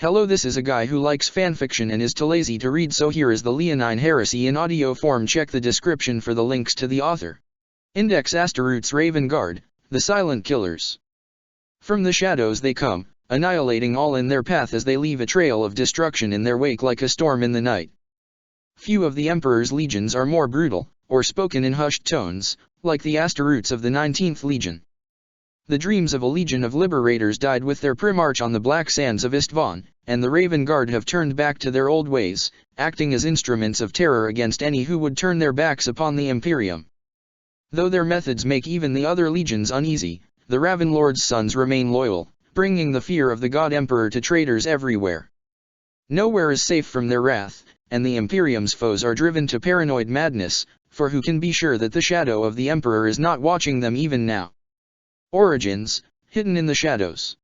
Hello, this is a guy who likes fanfiction and is too lazy to read, so here is the Leonine Heresy in audio form. Check the description for the links to the author. Index Astaroth's Raven Guard, the Silent Killers. From the shadows they come, annihilating all in their path as they leave a trail of destruction in their wake like a storm in the night. Few of the Emperor's legions are more brutal, or spoken in hushed tones, like the Astaroths of the 19th Legion. The dreams of a legion of liberators died with their primarch on the black sands of Istvan, and the Raven Guard have turned back to their old ways, acting as instruments of terror against any who would turn their backs upon the Imperium. Though their methods make even the other legions uneasy, the Raven Lord's sons remain loyal, bringing the fear of the God Emperor to traitors everywhere. Nowhere is safe from their wrath, and the Imperium's foes are driven to paranoid madness, for who can be sure that the shadow of the Emperor is not watching them even now? Origins, hidden in the shadows.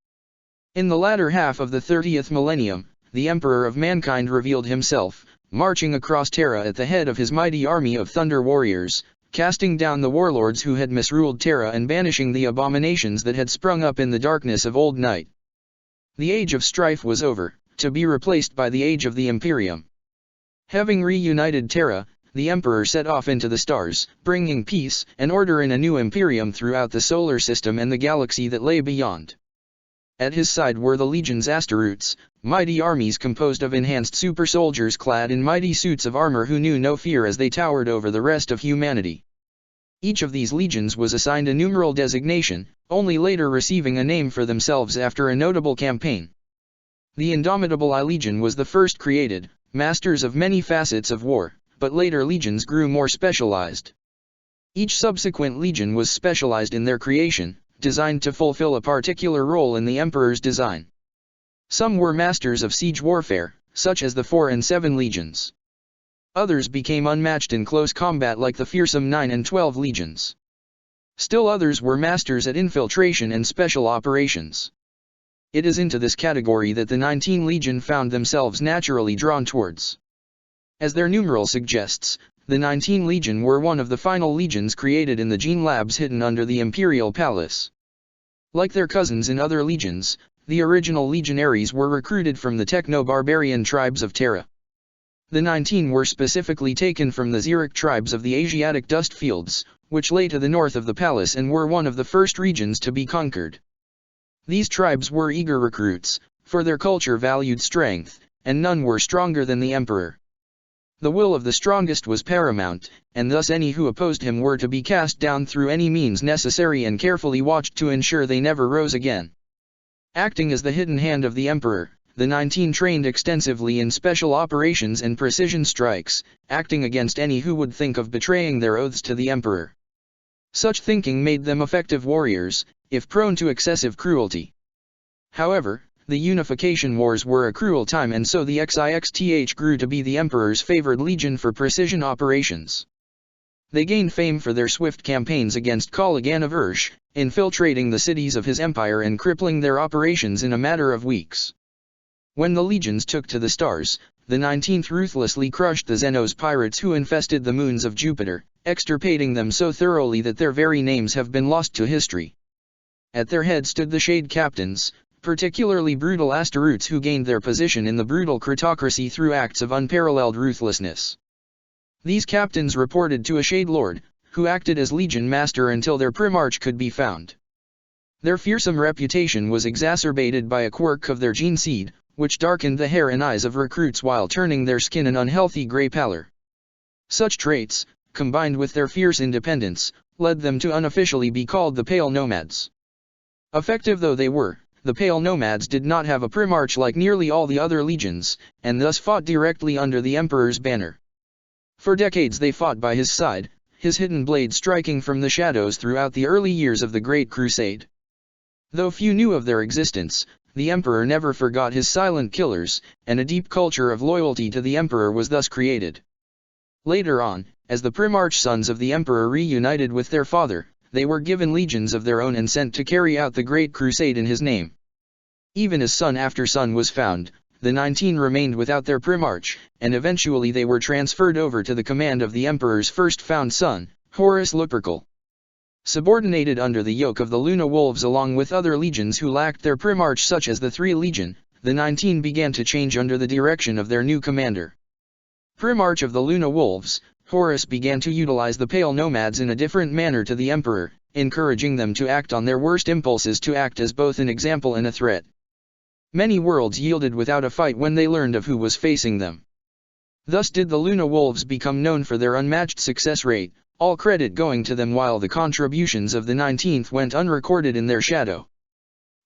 In the latter half of the 30th millennium, the Emperor of mankind revealed himself, marching across Terra at the head of his mighty army of thunder warriors, casting down the warlords who had misruled Terra and banishing the abominations that had sprung up in the darkness of old night. The age of strife was over, to be replaced by the age of the Imperium. Having reunited Terra, the Emperor set off into the stars, bringing peace and order in a new Imperium throughout the solar system and the galaxy that lay beyond. At his side were the legions Astaroths, mighty armies composed of enhanced super soldiers clad in mighty suits of armor who knew no fear as they towered over the rest of humanity. Each of these legions was assigned a numeral designation, only later receiving a name for themselves after a notable campaign. The Indomitable I Legion was the first created, masters of many facets of war, but later legions grew more specialized. Each subsequent legion was specialized in their creation, designed to fulfill a particular role in the Emperor's design. Some were masters of siege warfare, such as the 4 and 7 legions. Others became unmatched in close combat like the fearsome 9 and 12 legions. Still others were masters at infiltration and special operations. It is into this category that the 19 Legion found themselves naturally drawn towards. As their numeral suggests, the 19 Legion were one of the final legions created in the gene labs hidden under the Imperial Palace. Like their cousins in other legions, the original legionaries were recruited from the techno-barbarian tribes of Terra. The 19 were specifically taken from the Xeric tribes of the Asiatic dust fields, which lay to the north of the palace and were one of the first regions to be conquered. These tribes were eager recruits, for their culture valued strength, and none were stronger than the Emperor. The will of the strongest was paramount, and thus any who opposed him were to be cast down through any means necessary and carefully watched to ensure they never rose again. Acting as the hidden hand of the Emperor, the 19 trained extensively in special operations and precision strikes, acting against any who would think of betraying their oaths to the Emperor. Such thinking made them effective warriors, if prone to excessive cruelty. However, the Unification Wars were a cruel time, and so the XIXTH grew to be the Emperor's favored legion for precision operations. They gained fame for their swift campaigns against Khaligan of Ursh, infiltrating the cities of his empire and crippling their operations in a matter of weeks. When the legions took to the stars, the 19th ruthlessly crushed the Xenos pirates who infested the moons of Jupiter, extirpating them so thoroughly that their very names have been lost to history. At their head stood the Shade Captains, particularly brutal Astaroths who gained their position in the brutal Critocracy through acts of unparalleled ruthlessness. These captains reported to a Shade Lord, who acted as Legion Master until their primarch could be found. Their fearsome reputation was exacerbated by a quirk of their gene seed, which darkened the hair and eyes of recruits while turning their skin an unhealthy gray pallor. Such traits, combined with their fierce independence, led them to unofficially be called the Pale Nomads. Effective though they were, the Pale Nomads did not have a primarch like nearly all the other legions, and thus fought directly under the Emperor's banner. For decades they fought by his side, his hidden blade striking from the shadows throughout the early years of the Great Crusade. Though few knew of their existence, the Emperor never forgot his silent killers, and a deep culture of loyalty to the Emperor was thus created. Later on, as the primarch sons of the Emperor reunited with their father, they were given legions of their own and sent to carry out the Great Crusade in his name. Even as son after son was found, the 19 remained without their primarch, and eventually they were transferred over to the command of the Emperor's first found son, Horus Lupercal. Subordinated under the yoke of the Luna Wolves along with other legions who lacked their primarch such as the 3 Legion, the 19 began to change under the direction of their new commander. Primarch of the Luna Wolves, Horus began to utilize the Pale Nomads in a different manner to the Emperor, encouraging them to act on their worst impulses, to act as both an example and a threat. Many worlds yielded without a fight when they learned of who was facing them. Thus did the Luna Wolves become known for their unmatched success rate, all credit going to them, while the contributions of the 19th went unrecorded in their shadow.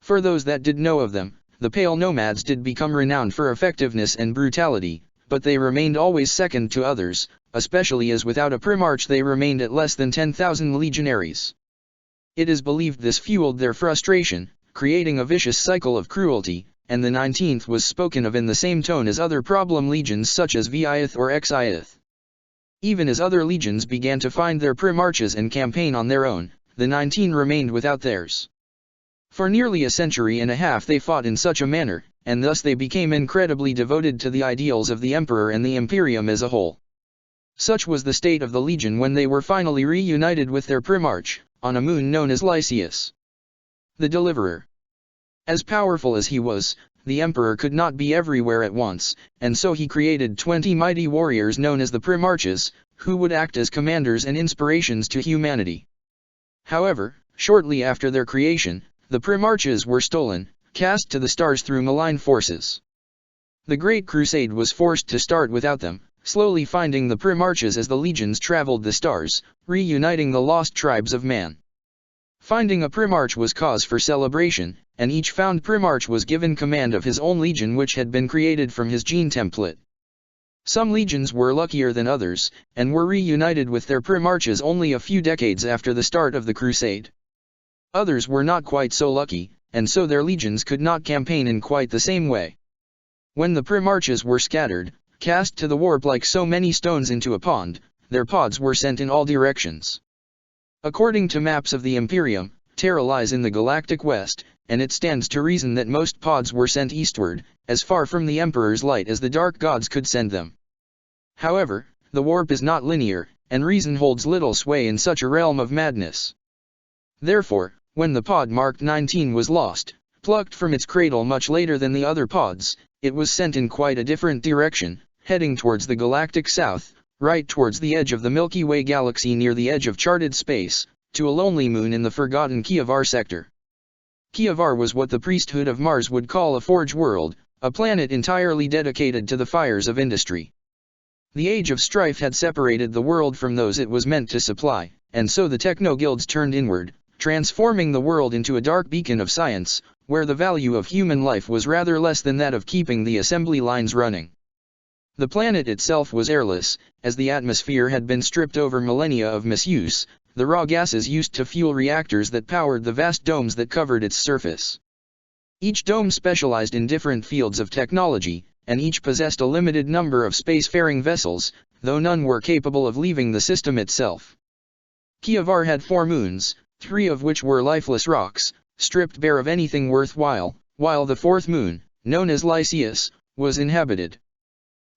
For those that did know of them, the Pale Nomads did become renowned for effectiveness and brutality, but they remained always second to others, especially as without a Primarch they remained at less than 10,000 legionaries. It is believed this fueled their frustration, creating a vicious cycle of cruelty, and the 19th was spoken of in the same tone as other problem legions such as Viath or Xiath. Even as other legions began to find their Primarches and campaign on their own, the 19 remained without theirs. For nearly a century and a half they fought in such a manner, and thus they became incredibly devoted to the ideals of the Emperor and the Imperium as a whole. Such was the state of the Legion when they were finally reunited with their Primarch, on a moon known as Lycius, the Deliverer. As powerful as he was, the Emperor could not be everywhere at once, and so he created 20 mighty warriors known as the Primarches, who would act as commanders and inspirations to humanity. However, shortly after their creation, the Primarches were stolen, cast to the stars through malign forces. The Great Crusade was forced to start without them, slowly finding the Primarches as the legions traveled the stars, reuniting the lost tribes of man. Finding a Primarch was cause for celebration, and each found Primarch was given command of his own legion which had been created from his gene template. Some legions were luckier than others, and were reunited with their Primarches only a few decades after the start of the Crusade. Others were not quite so lucky, and so their legions could not campaign in quite the same way. When the Primarches were scattered, cast to the warp like so many stones into a pond, their pods were sent in all directions. According to maps of the Imperium, Terra lies in the galactic west, and it stands to reason that most pods were sent eastward, as far from the Emperor's light as the dark gods could send them. However, the warp is not linear, and reason holds little sway in such a realm of madness. Therefore, when the pod marked 19 was lost, plucked from its cradle much later than the other pods, it was sent in quite a different direction, heading towards the galactic south, right towards the edge of the Milky Way galaxy near the edge of charted space, to a lonely moon in the forgotten Kiavar sector. Kiavar was what the priesthood of Mars would call a forge world, a planet entirely dedicated to the fires of industry. The age of strife had separated the world from those it was meant to supply, and so the techno-guilds turned inward, transforming the world into a dark beacon of science, where the value of human life was rather less than that of keeping the assembly lines running. The planet itself was airless, as the atmosphere had been stripped over millennia of misuse, the raw gases used to fuel reactors that powered the vast domes that covered its surface. Each dome specialized in different fields of technology, and each possessed a limited number of spacefaring vessels, though none were capable of leaving the system itself. Kiavar had 4 moons, 3 of which were lifeless rocks, stripped bare of anything worthwhile, while the 4th moon, known as Lycius, was inhabited.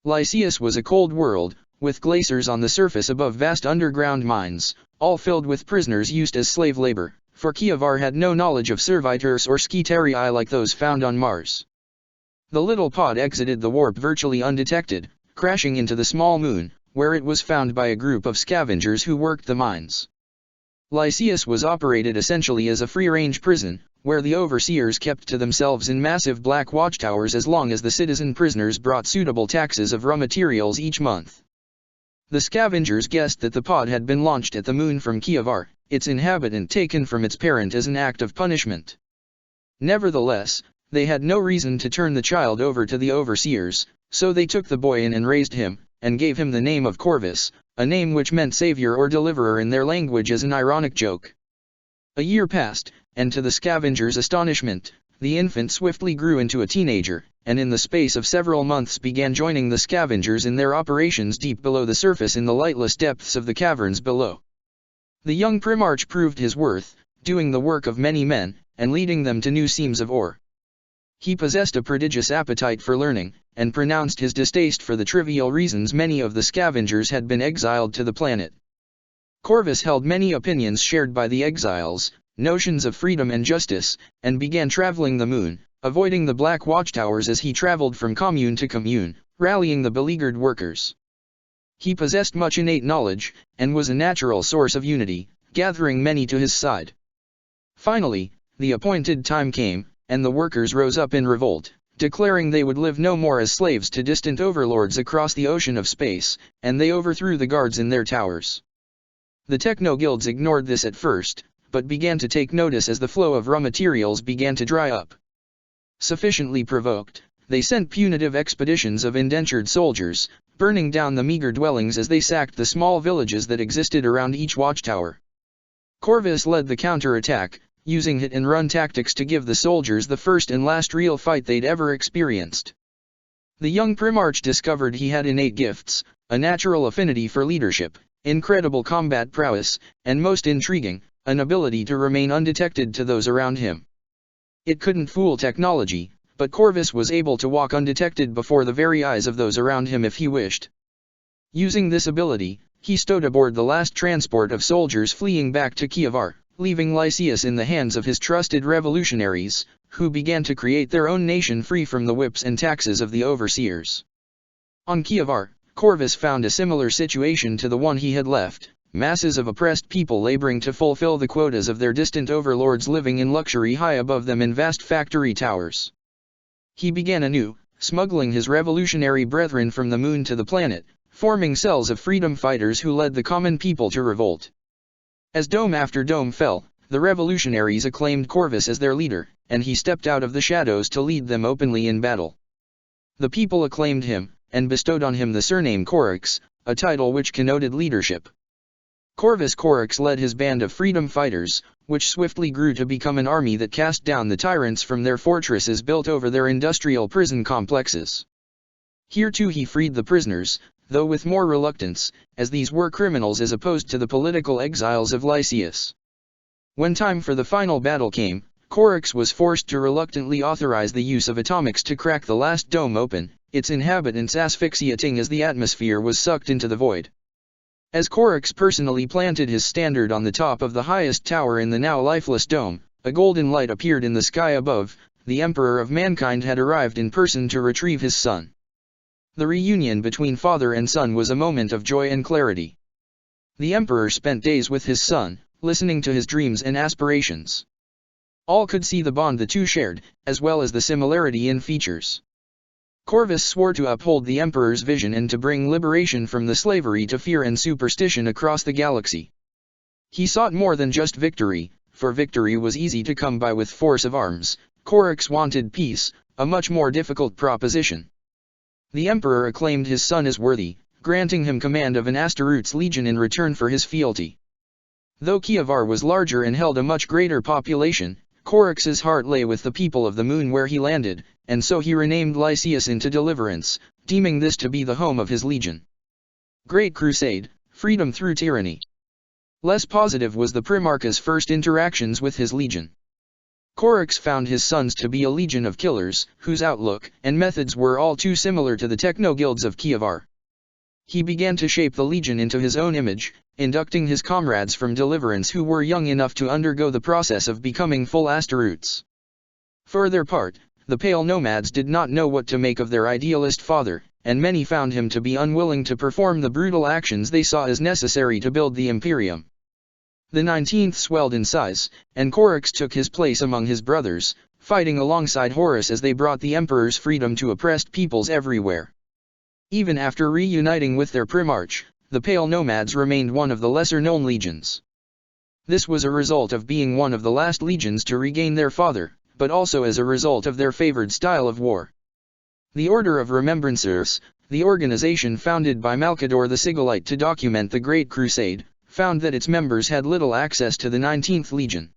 Lycius was a cold world, with glaciers on the surface above vast underground mines, all filled with prisoners used as slave labor, for Kiavar had no knowledge of servitors or skitarii like those found on Mars. The little pod exited the warp virtually undetected, crashing into the small moon, where it was found by a group of scavengers who worked the mines. Lycius was operated essentially as a free-range prison, where the overseers kept to themselves in massive black watchtowers as long as the citizen prisoners brought suitable taxes of raw materials each month. The scavengers guessed that the pod had been launched at the moon from Kiavar, its inhabitant taken from its parent as an act of punishment. Nevertheless, they had no reason to turn the child over to the overseers, so they took the boy in and raised him, and gave him the name of Corvus, a name which meant savior or deliverer in their language as an ironic joke. A year passed, and to the scavengers' astonishment, the infant swiftly grew into a teenager, and in the space of several months began joining the scavengers in their operations deep below the surface in the lightless depths of the caverns below. The young Primarch proved his worth, doing the work of many men, and leading them to new seams of ore. He possessed a prodigious appetite for learning, and pronounced his distaste for the trivial reasons many of the scavengers had been exiled to the planet. Corvus held many opinions shared by the exiles, notions of freedom and justice, and began traveling the moon, avoiding the black watchtowers as he traveled from commune to commune, rallying the beleaguered workers. He possessed much innate knowledge, and was a natural source of unity, gathering many to his side. Finally, the appointed time came, and the workers rose up in revolt, declaring they would live no more as slaves to distant overlords across the ocean of space, and they overthrew the guards in their towers. The techno-guilds ignored this at first, but began to take notice as the flow of raw materials began to dry up. Sufficiently provoked, they sent punitive expeditions of indentured soldiers, burning down the meager dwellings as they sacked the small villages that existed around each watchtower. Corvus led the counter-attack, using hit-and-run tactics to give the soldiers the first and last real fight they'd ever experienced. The young Primarch discovered he had innate gifts, a natural affinity for leadership, incredible combat prowess, and most intriguing, an ability to remain undetected to those around him. It couldn't fool technology, but Corvus was able to walk undetected before the very eyes of those around him if he wished. Using this ability, he stowed aboard the last transport of soldiers fleeing back to Kievar, leaving Lysias in the hands of his trusted revolutionaries, who began to create their own nation free from the whips and taxes of the overseers. On Kievar, Corvus found a similar situation to the one he had left, masses of oppressed people laboring to fulfill the quotas of their distant overlords living in luxury high above them in vast factory towers. He began anew, smuggling his revolutionary brethren from the moon to the planet, forming cells of freedom fighters who led the common people to revolt. As dome after dome fell, the revolutionaries acclaimed Corvus as their leader, and he stepped out of the shadows to lead them openly in battle. The people acclaimed him, and bestowed on him the surname Corax, a title which connoted leadership. Corvus Corax led his band of freedom fighters, which swiftly grew to become an army that cast down the tyrants from their fortresses built over their industrial prison complexes. Here too he freed the prisoners, though with more reluctance, as these were criminals as opposed to the political exiles of Lysias. When time for the final battle came, Corax was forced to reluctantly authorize the use of atomics to crack the last dome open, its inhabitants asphyxiating as the atmosphere was sucked into the void. As Corax personally planted his standard on the top of the highest tower in the now lifeless dome, a golden light appeared in the sky above. The Emperor of Mankind had arrived in person to retrieve his son. The reunion between father and son was a moment of joy and clarity. The Emperor spent days with his son, listening to his dreams and aspirations. All could see the bond the two shared, as well as the similarity in features. Corvus swore to uphold the Emperor's vision and to bring liberation from the slavery to fear and superstition across the galaxy. He sought more than just victory, for victory was easy to come by with force of arms. Corax wanted peace, a much more difficult proposition. The Emperor acclaimed his son as worthy, granting him command of an Asteroot's legion in return for his fealty. Though Kievar was larger and held a much greater population, Corax's heart lay with the people of the moon where he landed, and so he renamed Lysias into Deliverance, deeming this to be the home of his legion. Great Crusade, freedom through tyranny. Less positive was the Primarch's first interactions with his legion. Corax found his sons to be a legion of killers, whose outlook and methods were all too similar to the techno-guilds of Kievar. He began to shape the legion into his own image, inducting his comrades from Deliverance who were young enough to undergo the process of becoming full Asteroots. For their part, the Pale Nomads did not know what to make of their idealist father, and many found him to be unwilling to perform the brutal actions they saw as necessary to build the Imperium. The 19th swelled in size, and Corax took his place among his brothers, fighting alongside Horus as they brought the Emperor's freedom to oppressed peoples everywhere. Even after reuniting with their Primarch, the Pale Nomads remained one of the lesser-known legions. This was a result of being one of the last legions to regain their father, but also as a result of their favored style of war. The Order of Remembrancers, the organization founded by Malkador the Sigillite to document the Great Crusade, found that its members had little access to the 19th Legion.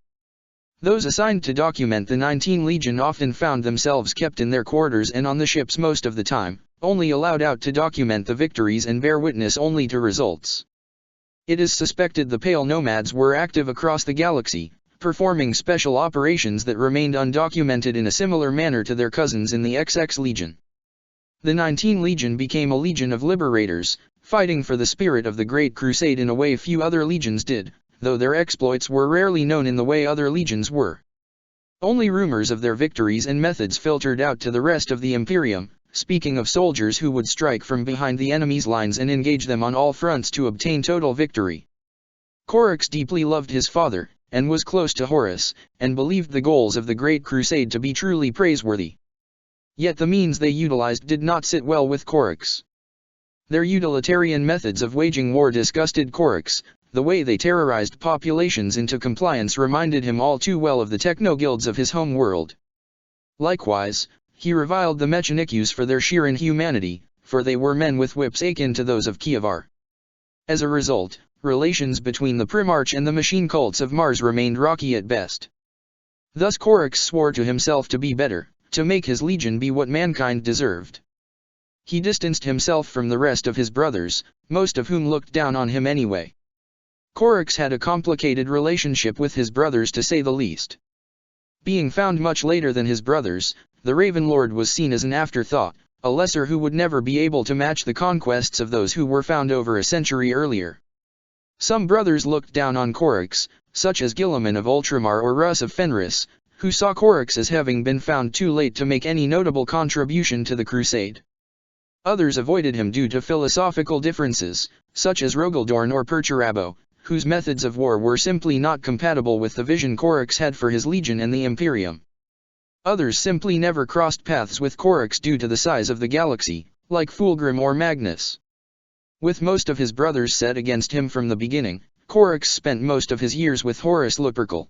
Those assigned to document the 19th Legion often found themselves kept in their quarters and on the ships most of the time, only allowed out to document the victories and bear witness only to results. It is suspected the Pale Nomads were active across the galaxy, performing special operations that remained undocumented in a similar manner to their cousins in the XX Legion. The 19th Legion became a legion of liberators, fighting for the spirit of the Great Crusade in a way few other legions did, though their exploits were rarely known in the way other legions were. Only rumors of their victories and methods filtered out to the rest of the Imperium, speaking of soldiers who would strike from behind the enemy's lines and engage them on all fronts to obtain total victory. Corax deeply loved his father, and was close to Horus, and believed the goals of the Great Crusade to be truly praiseworthy. Yet the means they utilized did not sit well with Corax. Their utilitarian methods of waging war disgusted Corax. The way they terrorized populations into compliance reminded him all too well of the techno-guilds of his home world. Likewise, he reviled the Mechanikus for their sheer inhumanity, for they were men with whips akin to those of Kievar. As a result, relations between the Primarch and the machine cults of Mars remained rocky at best. Thus Corax swore to himself to be better, to make his legion be what mankind deserved. He distanced himself from the rest of his brothers, most of whom looked down on him anyway. Corax had a complicated relationship with his brothers to say the least. Being found much later than his brothers, the Raven Lord was seen as an afterthought, a lesser who would never be able to match the conquests of those who were found over a century earlier. Some brothers looked down on Corax, such as Guilliman of Ultramar or Russ of Fenris, who saw Corax as having been found too late to make any notable contribution to the crusade. Others avoided him due to philosophical differences, such as Rogaldorn or Perturabo, whose methods of war were simply not compatible with the vision Corax had for his legion and the Imperium. Others simply never crossed paths with Corax due to the size of the galaxy, like Fulgrim or Magnus. With most of his brothers set against him from the beginning, Corax spent most of his years with Horus Lupercal.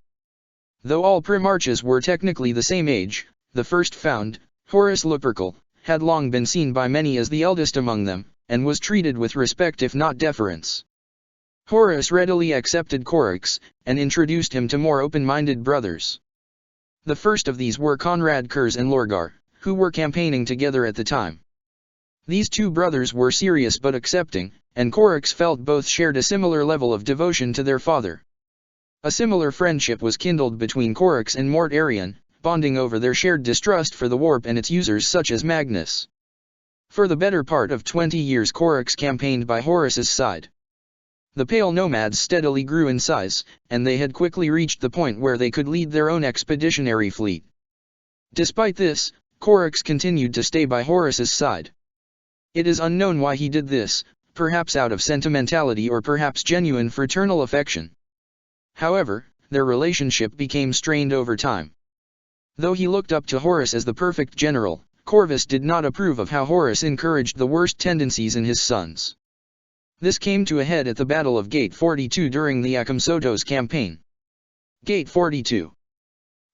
Though all Primarches were technically the same age, the first found, Horus Lupercal, had long been seen by many as the eldest among them, and was treated with respect if not deference. Horus readily accepted Corax, and introduced him to more open-minded brothers. The first of these were Conrad Kurz and Lorgar, who were campaigning together at the time. These two brothers were serious but accepting, and Corax felt both shared a similar level of devotion to their father. A similar friendship was kindled between Corax and Mort Arion, bonding over their shared distrust for the warp and its users such as Magnus. For the better part of 20 years Corax campaigned by Horus's side. The Pale Nomads steadily grew in size, and they had quickly reached the point where they could lead their own expeditionary fleet. Despite this, Corax continued to stay by Horus's side. It is unknown why he did this, perhaps out of sentimentality or perhaps genuine fraternal affection. However, their relationship became strained over time. Though he looked up to Horus as the perfect general, Corvus did not approve of how Horus encouraged the worst tendencies in his sons. This came to a head at the Battle of Gate 42 during the Akamsotos campaign. Gate 42.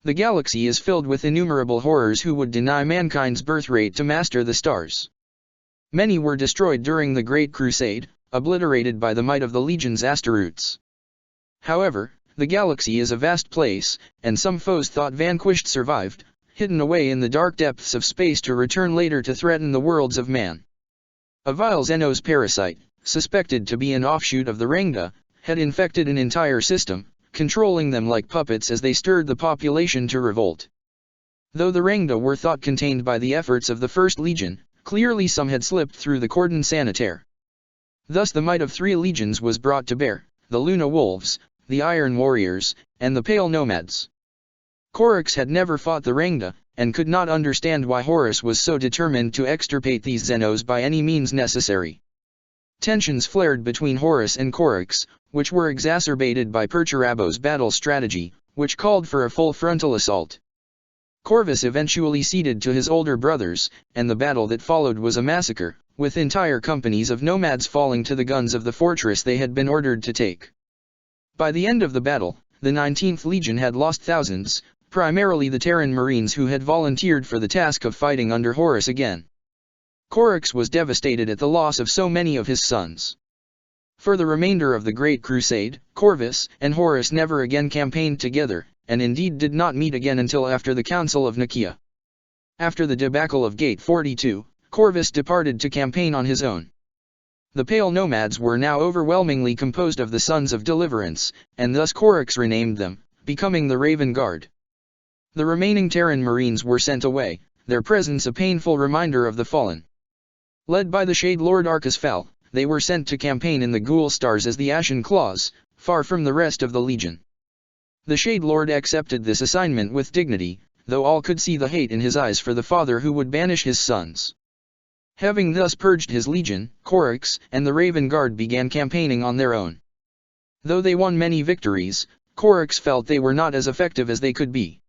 The galaxy is filled with innumerable horrors who would deny mankind's birthright to master the stars. Many were destroyed during the Great Crusade, obliterated by the might of the legions Asteroutes. However, the galaxy is a vast place, and some foes thought vanquished survived, hidden away in the dark depths of space to return later to threaten the worlds of man. A vile Xenos parasite, suspected to be an offshoot of the Rangda, had infected an entire system, controlling them like puppets as they stirred the population to revolt. Though the Rangda were thought contained by the efforts of the First Legion, clearly some had slipped through the cordon sanitaire. Thus the might of 3 legions was brought to bear, the Luna Wolves, the Iron Warriors, and the Pale Nomads. Corax had never fought the Rangda, and could not understand why Horus was so determined to extirpate these Xenos by any means necessary. Tensions flared between Horus and Corax, which were exacerbated by Perturabo's battle strategy, which called for a full frontal assault. Corvus eventually ceded to his older brothers, and the battle that followed was a massacre, with entire companies of nomads falling to the guns of the fortress they had been ordered to take. By the end of the battle, the 19th Legion had lost thousands, primarily the Terran Marines who had volunteered for the task of fighting under Horus again. Corax was devastated at the loss of so many of his sons. For the remainder of the Great Crusade, Corvus and Horus never again campaigned together, and indeed did not meet again until after the Council of Nicaea. After the debacle of Gate 42, Corvus departed to campaign on his own. The Pale Nomads were now overwhelmingly composed of the Sons of Deliverance, and thus Corax renamed them, becoming the Raven Guard. The remaining Terran Marines were sent away, their presence a painful reminder of the fallen. Led by the Shade Lord Arcus-Fal, they were sent to campaign in the Ghoul Stars as the Ashen Claws, far from the rest of the Legion. The Shade Lord accepted this assignment with dignity, though all could see the hate in his eyes for the father who would banish his sons. Having thus purged his legion, Corax and the Raven Guard began campaigning on their own. Though they won many victories, Corax felt they were not as effective as they could be.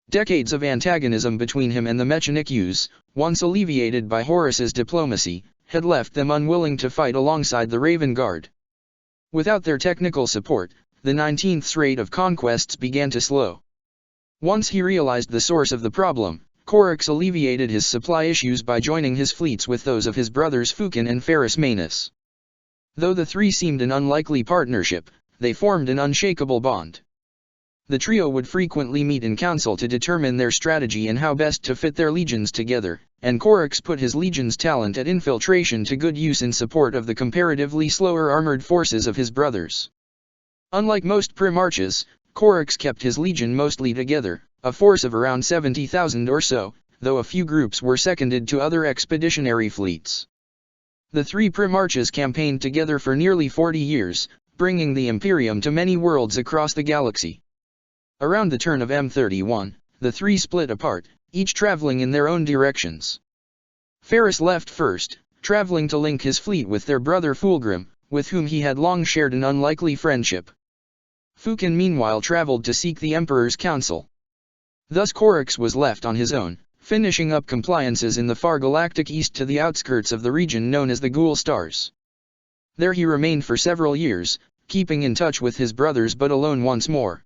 Decades of antagonism between him and the Mechanics, once alleviated by Horus's diplomacy, had left them unwilling to fight alongside the Raven Guard. Without their technical support, the 19th's rate of conquests began to slow. Once he realized the source of the problem, Corax alleviated his supply issues by joining his fleets with those of his brothers Fukin and Ferrus Manus. Though the three seemed an unlikely partnership, they formed an unshakable bond. The trio would frequently meet in council to determine their strategy and how best to fit their legions together, and Corax put his legion's talent at infiltration to good use in support of the comparatively slower armored forces of his brothers. Unlike most Primarchs, Corax kept his legion mostly together, a force of around 70,000 or so, though a few groups were seconded to other expeditionary fleets. The three Primarchs campaigned together for nearly 40 years, bringing the Imperium to many worlds across the galaxy. Around the turn of M31, the three split apart, each traveling in their own directions. Ferrus left first, traveling to link his fleet with their brother Fulgrim, with whom he had long shared an unlikely friendship. Fukin meanwhile traveled to seek the Emperor's counsel. Thus Corax was left on his own, finishing up compliances in the far galactic east to the outskirts of the region known as the Ghoul Stars. There he remained for several years, keeping in touch with his brothers but alone once more.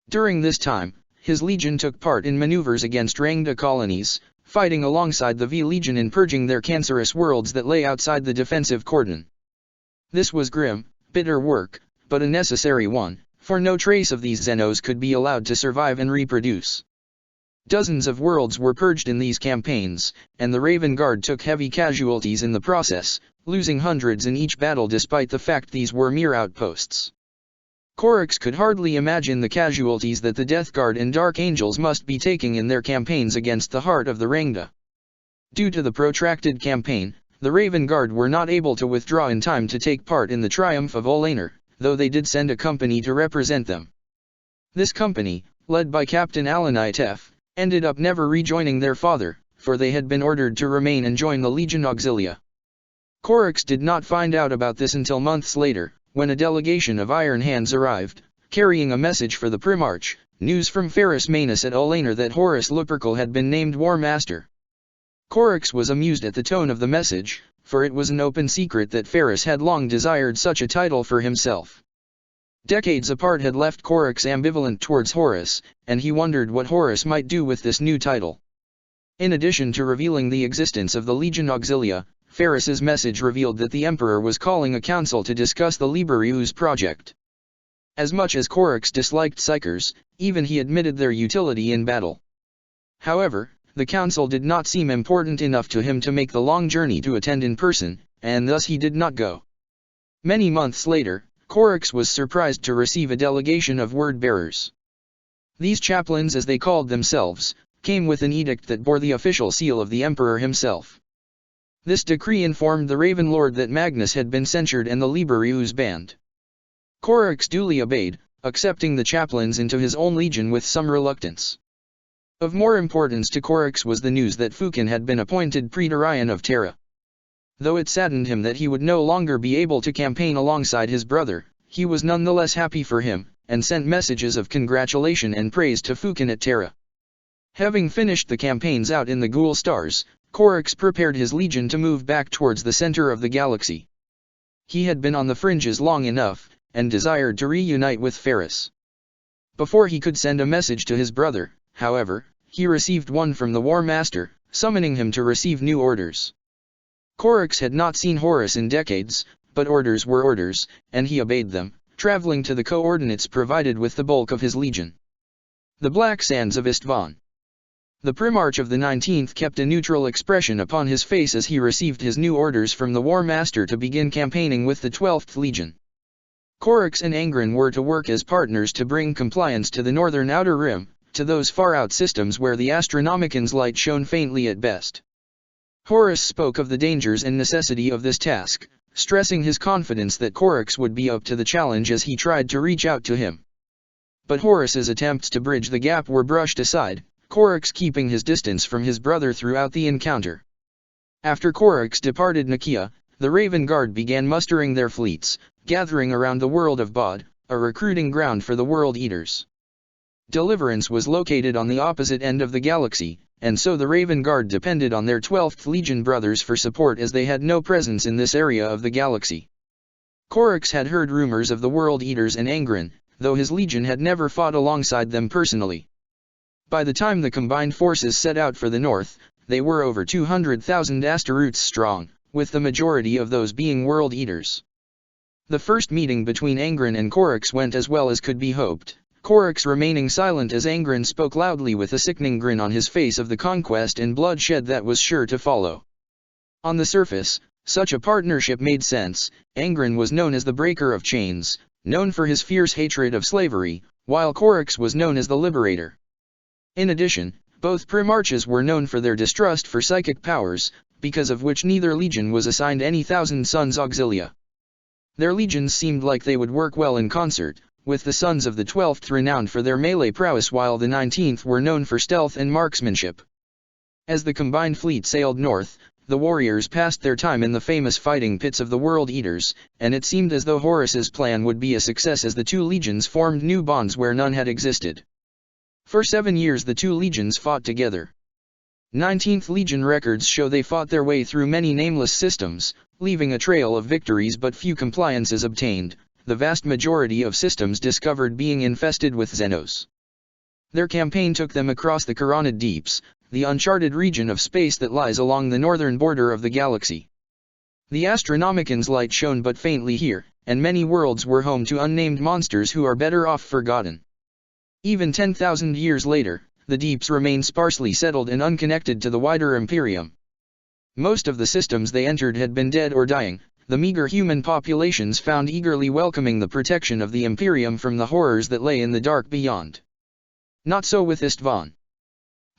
During this time, his legion took part in maneuvers against Rangda colonies, fighting alongside the V Legion in purging their cancerous worlds that lay outside the defensive cordon. This was grim, bitter work, but a necessary one, for no trace of these Xenos could be allowed to survive and reproduce. Dozens of worlds were purged in these campaigns, and the Raven Guard took heavy casualties in the process, losing hundreds in each battle despite the fact these were mere outposts. Corax could hardly imagine the casualties that the Death Guard and Dark Angels must be taking in their campaigns against the heart of the Rangda. Due to the protracted campaign, the Raven Guard were not able to withdraw in time to take part in the triumph of Olaner, though they did send a company to represent them. This company, led by Captain Alanite, ended up never rejoining their father, for they had been ordered to remain and join the Legion Auxilia. Corax did not find out about this until months later, when a delegation of Iron Hands arrived, carrying a message for the Primarch, news from Ferrus Manus at Olaner that Horus Lupercal had been named War Master. Corax was amused at the tone of the message, for it was an open secret that Ferrus had long desired such a title for himself. Decades apart had left Corax ambivalent towards Horus, and he wondered what Horus might do with this new title. In addition to revealing the existence of the Legion Auxilia, Ferrus's message revealed that the Emperor was calling a council to discuss the Liberius project. As much as Corax disliked Psykers, even he admitted their utility in battle. However, the council did not seem important enough to him to make the long journey to attend in person, and thus he did not go. Many months later, Corax was surprised to receive a delegation of word-bearers. These chaplains, as they called themselves, came with an edict that bore the official seal of the Emperor himself. This decree informed the Raven Lord that Magnus had been censured and the Liberius banned. Corax duly obeyed, accepting the chaplains into his own legion with some reluctance. Of more importance to Corax was the news that Fukin had been appointed Praetorian of Terra. Though it saddened him that he would no longer be able to campaign alongside his brother, he was nonetheless happy for him, and sent messages of congratulation and praise to Fukin at Terra. Having finished the campaigns out in the Ghoul Stars, Corax prepared his legion to move back towards the center of the galaxy. He had been on the fringes long enough, and desired to reunite with Ferrus. Before he could send a message to his brother, however, he received one from the War Master, summoning him to receive new orders. Corax had not seen Horus in decades, but orders were orders, and he obeyed them, traveling to the coordinates provided with the bulk of his legion. The Black Sands of Istvan. The Primarch of the 19th kept a neutral expression upon his face as he received his new orders from the War Master to begin campaigning with the 12th Legion. Corax and Angren were to work as partners to bring compliance to the northern outer rim, to those far-out systems where the Astronomican's light shone faintly at best. Horus spoke of the dangers and necessity of this task, stressing his confidence that Corax would be up to the challenge as he tried to reach out to him. but Horus's attempts to bridge the gap were brushed aside, Chorix keeping his distance from his brother throughout the encounter. After Chorix departed Nakia, the Raven Guard began mustering their fleets, gathering around the world of Bod, a recruiting ground for the World Eaters. Deliverance was located on the opposite end of the galaxy, and so the Raven Guard depended on their 12th Legion brothers for support as they had no presence in this area of the galaxy. Chorix had heard rumors of the World Eaters and Angren, though his legion had never fought alongside them personally. By the time the combined forces set out for the north, they were over 200,000 Asteroutes strong, with the majority of those being World Eaters. The first meeting between Angren and Chorix went as well as could be hoped, Chorix remaining silent as Angren spoke loudly with a sickening grin on his face of the conquest and bloodshed that was sure to follow. On the surface, such a partnership made sense. Angren was known as the Breaker of Chains, known for his fierce hatred of slavery, while Chorix was known as the Liberator. In addition, both Primarchs were known for their distrust for psychic powers, because of which neither legion was assigned any Thousand Sons auxilia. Their legions seemed like they would work well in concert, with the Sons of the 12th renowned for their melee prowess while the 19th were known for stealth and marksmanship. As the combined fleet sailed north, the warriors passed their time in the famous fighting pits of the World Eaters, and it seemed as though Horus's plan would be a success as the two legions formed new bonds where none had existed. For 7 years the two legions fought together. 19th Legion records show they fought their way through many nameless systems, leaving a trail of victories but few compliances obtained, the vast majority of systems discovered being infested with Xenos. Their campaign took them across the Chironid Deeps, the uncharted region of space that lies along the northern border of the galaxy. The Astronomicans' light shone but faintly here, and many worlds were home to unnamed monsters who are better off forgotten. Even 10,000 years later, the deeps remain sparsely settled and unconnected to the wider Imperium. Most of the systems they entered had been dead or dying, the meager human populations found eagerly welcoming the protection of the Imperium from the horrors that lay in the dark beyond. Not so with Istvan.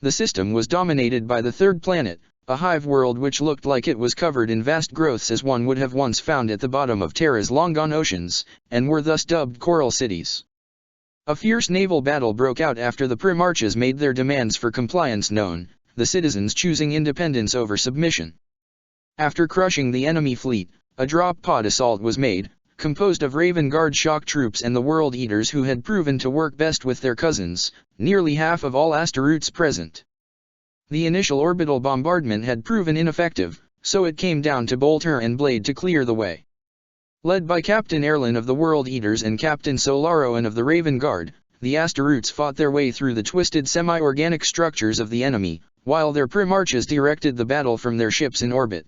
The system was dominated by the third planet, a hive world which looked like it was covered in vast growths as one would have once found at the bottom of Terra's long-gone oceans, and were thus dubbed coral cities. A fierce naval battle broke out after the Primarchs made their demands for compliance known, the citizens choosing independence over submission. After crushing the enemy fleet, a drop pod assault was made, composed of Raven Guard shock troops and the World Eaters who had proven to work best with their cousins, nearly half of all Asteroutes present. The initial orbital bombardment had proven ineffective, so it came down to Bolter and Blade to clear the way. Led by Captain Erlin of the World Eaters and Captain Solaroan of the Raven Guard, the Asteroutes fought their way through the twisted semi-organic structures of the enemy, while their Primarchs directed the battle from their ships in orbit.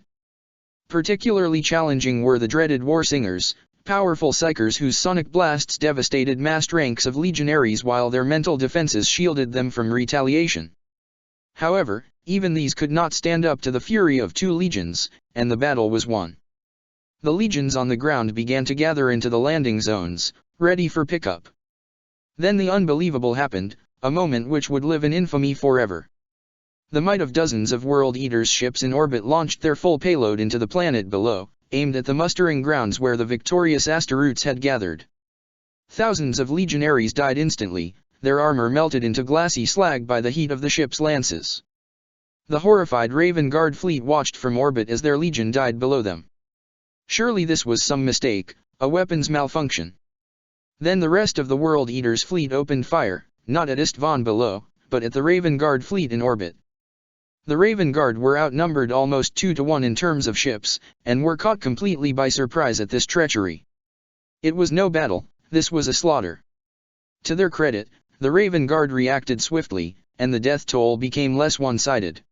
Particularly challenging were the dreaded Warsingers, powerful psychers whose sonic blasts devastated massed ranks of legionaries while their mental defenses shielded them from retaliation. However, even these could not stand up to the fury of two legions, and the battle was won. The legions on the ground began to gather into the landing zones, ready for pickup. Then the unbelievable happened, a moment which would live in infamy forever. The might of dozens of World Eaters' ships in orbit launched their full payload into the planet below, aimed at the mustering grounds where the victorious Asteroutes had gathered. Thousands of legionaries died instantly, their armor melted into glassy slag by the heat of the ship's lances. The horrified Raven Guard fleet watched from orbit as their legion died below them. Surely this was some mistake, a weapons malfunction. Then the rest of the World Eaters' fleet opened fire, not at Istvan below, but at the Raven Guard fleet in orbit. The Raven Guard were outnumbered almost 2-to-1 in terms of ships, and were caught completely by surprise at this treachery. It was no battle, this was a slaughter. To their credit, the Raven Guard reacted swiftly, and the death toll became less one-sided.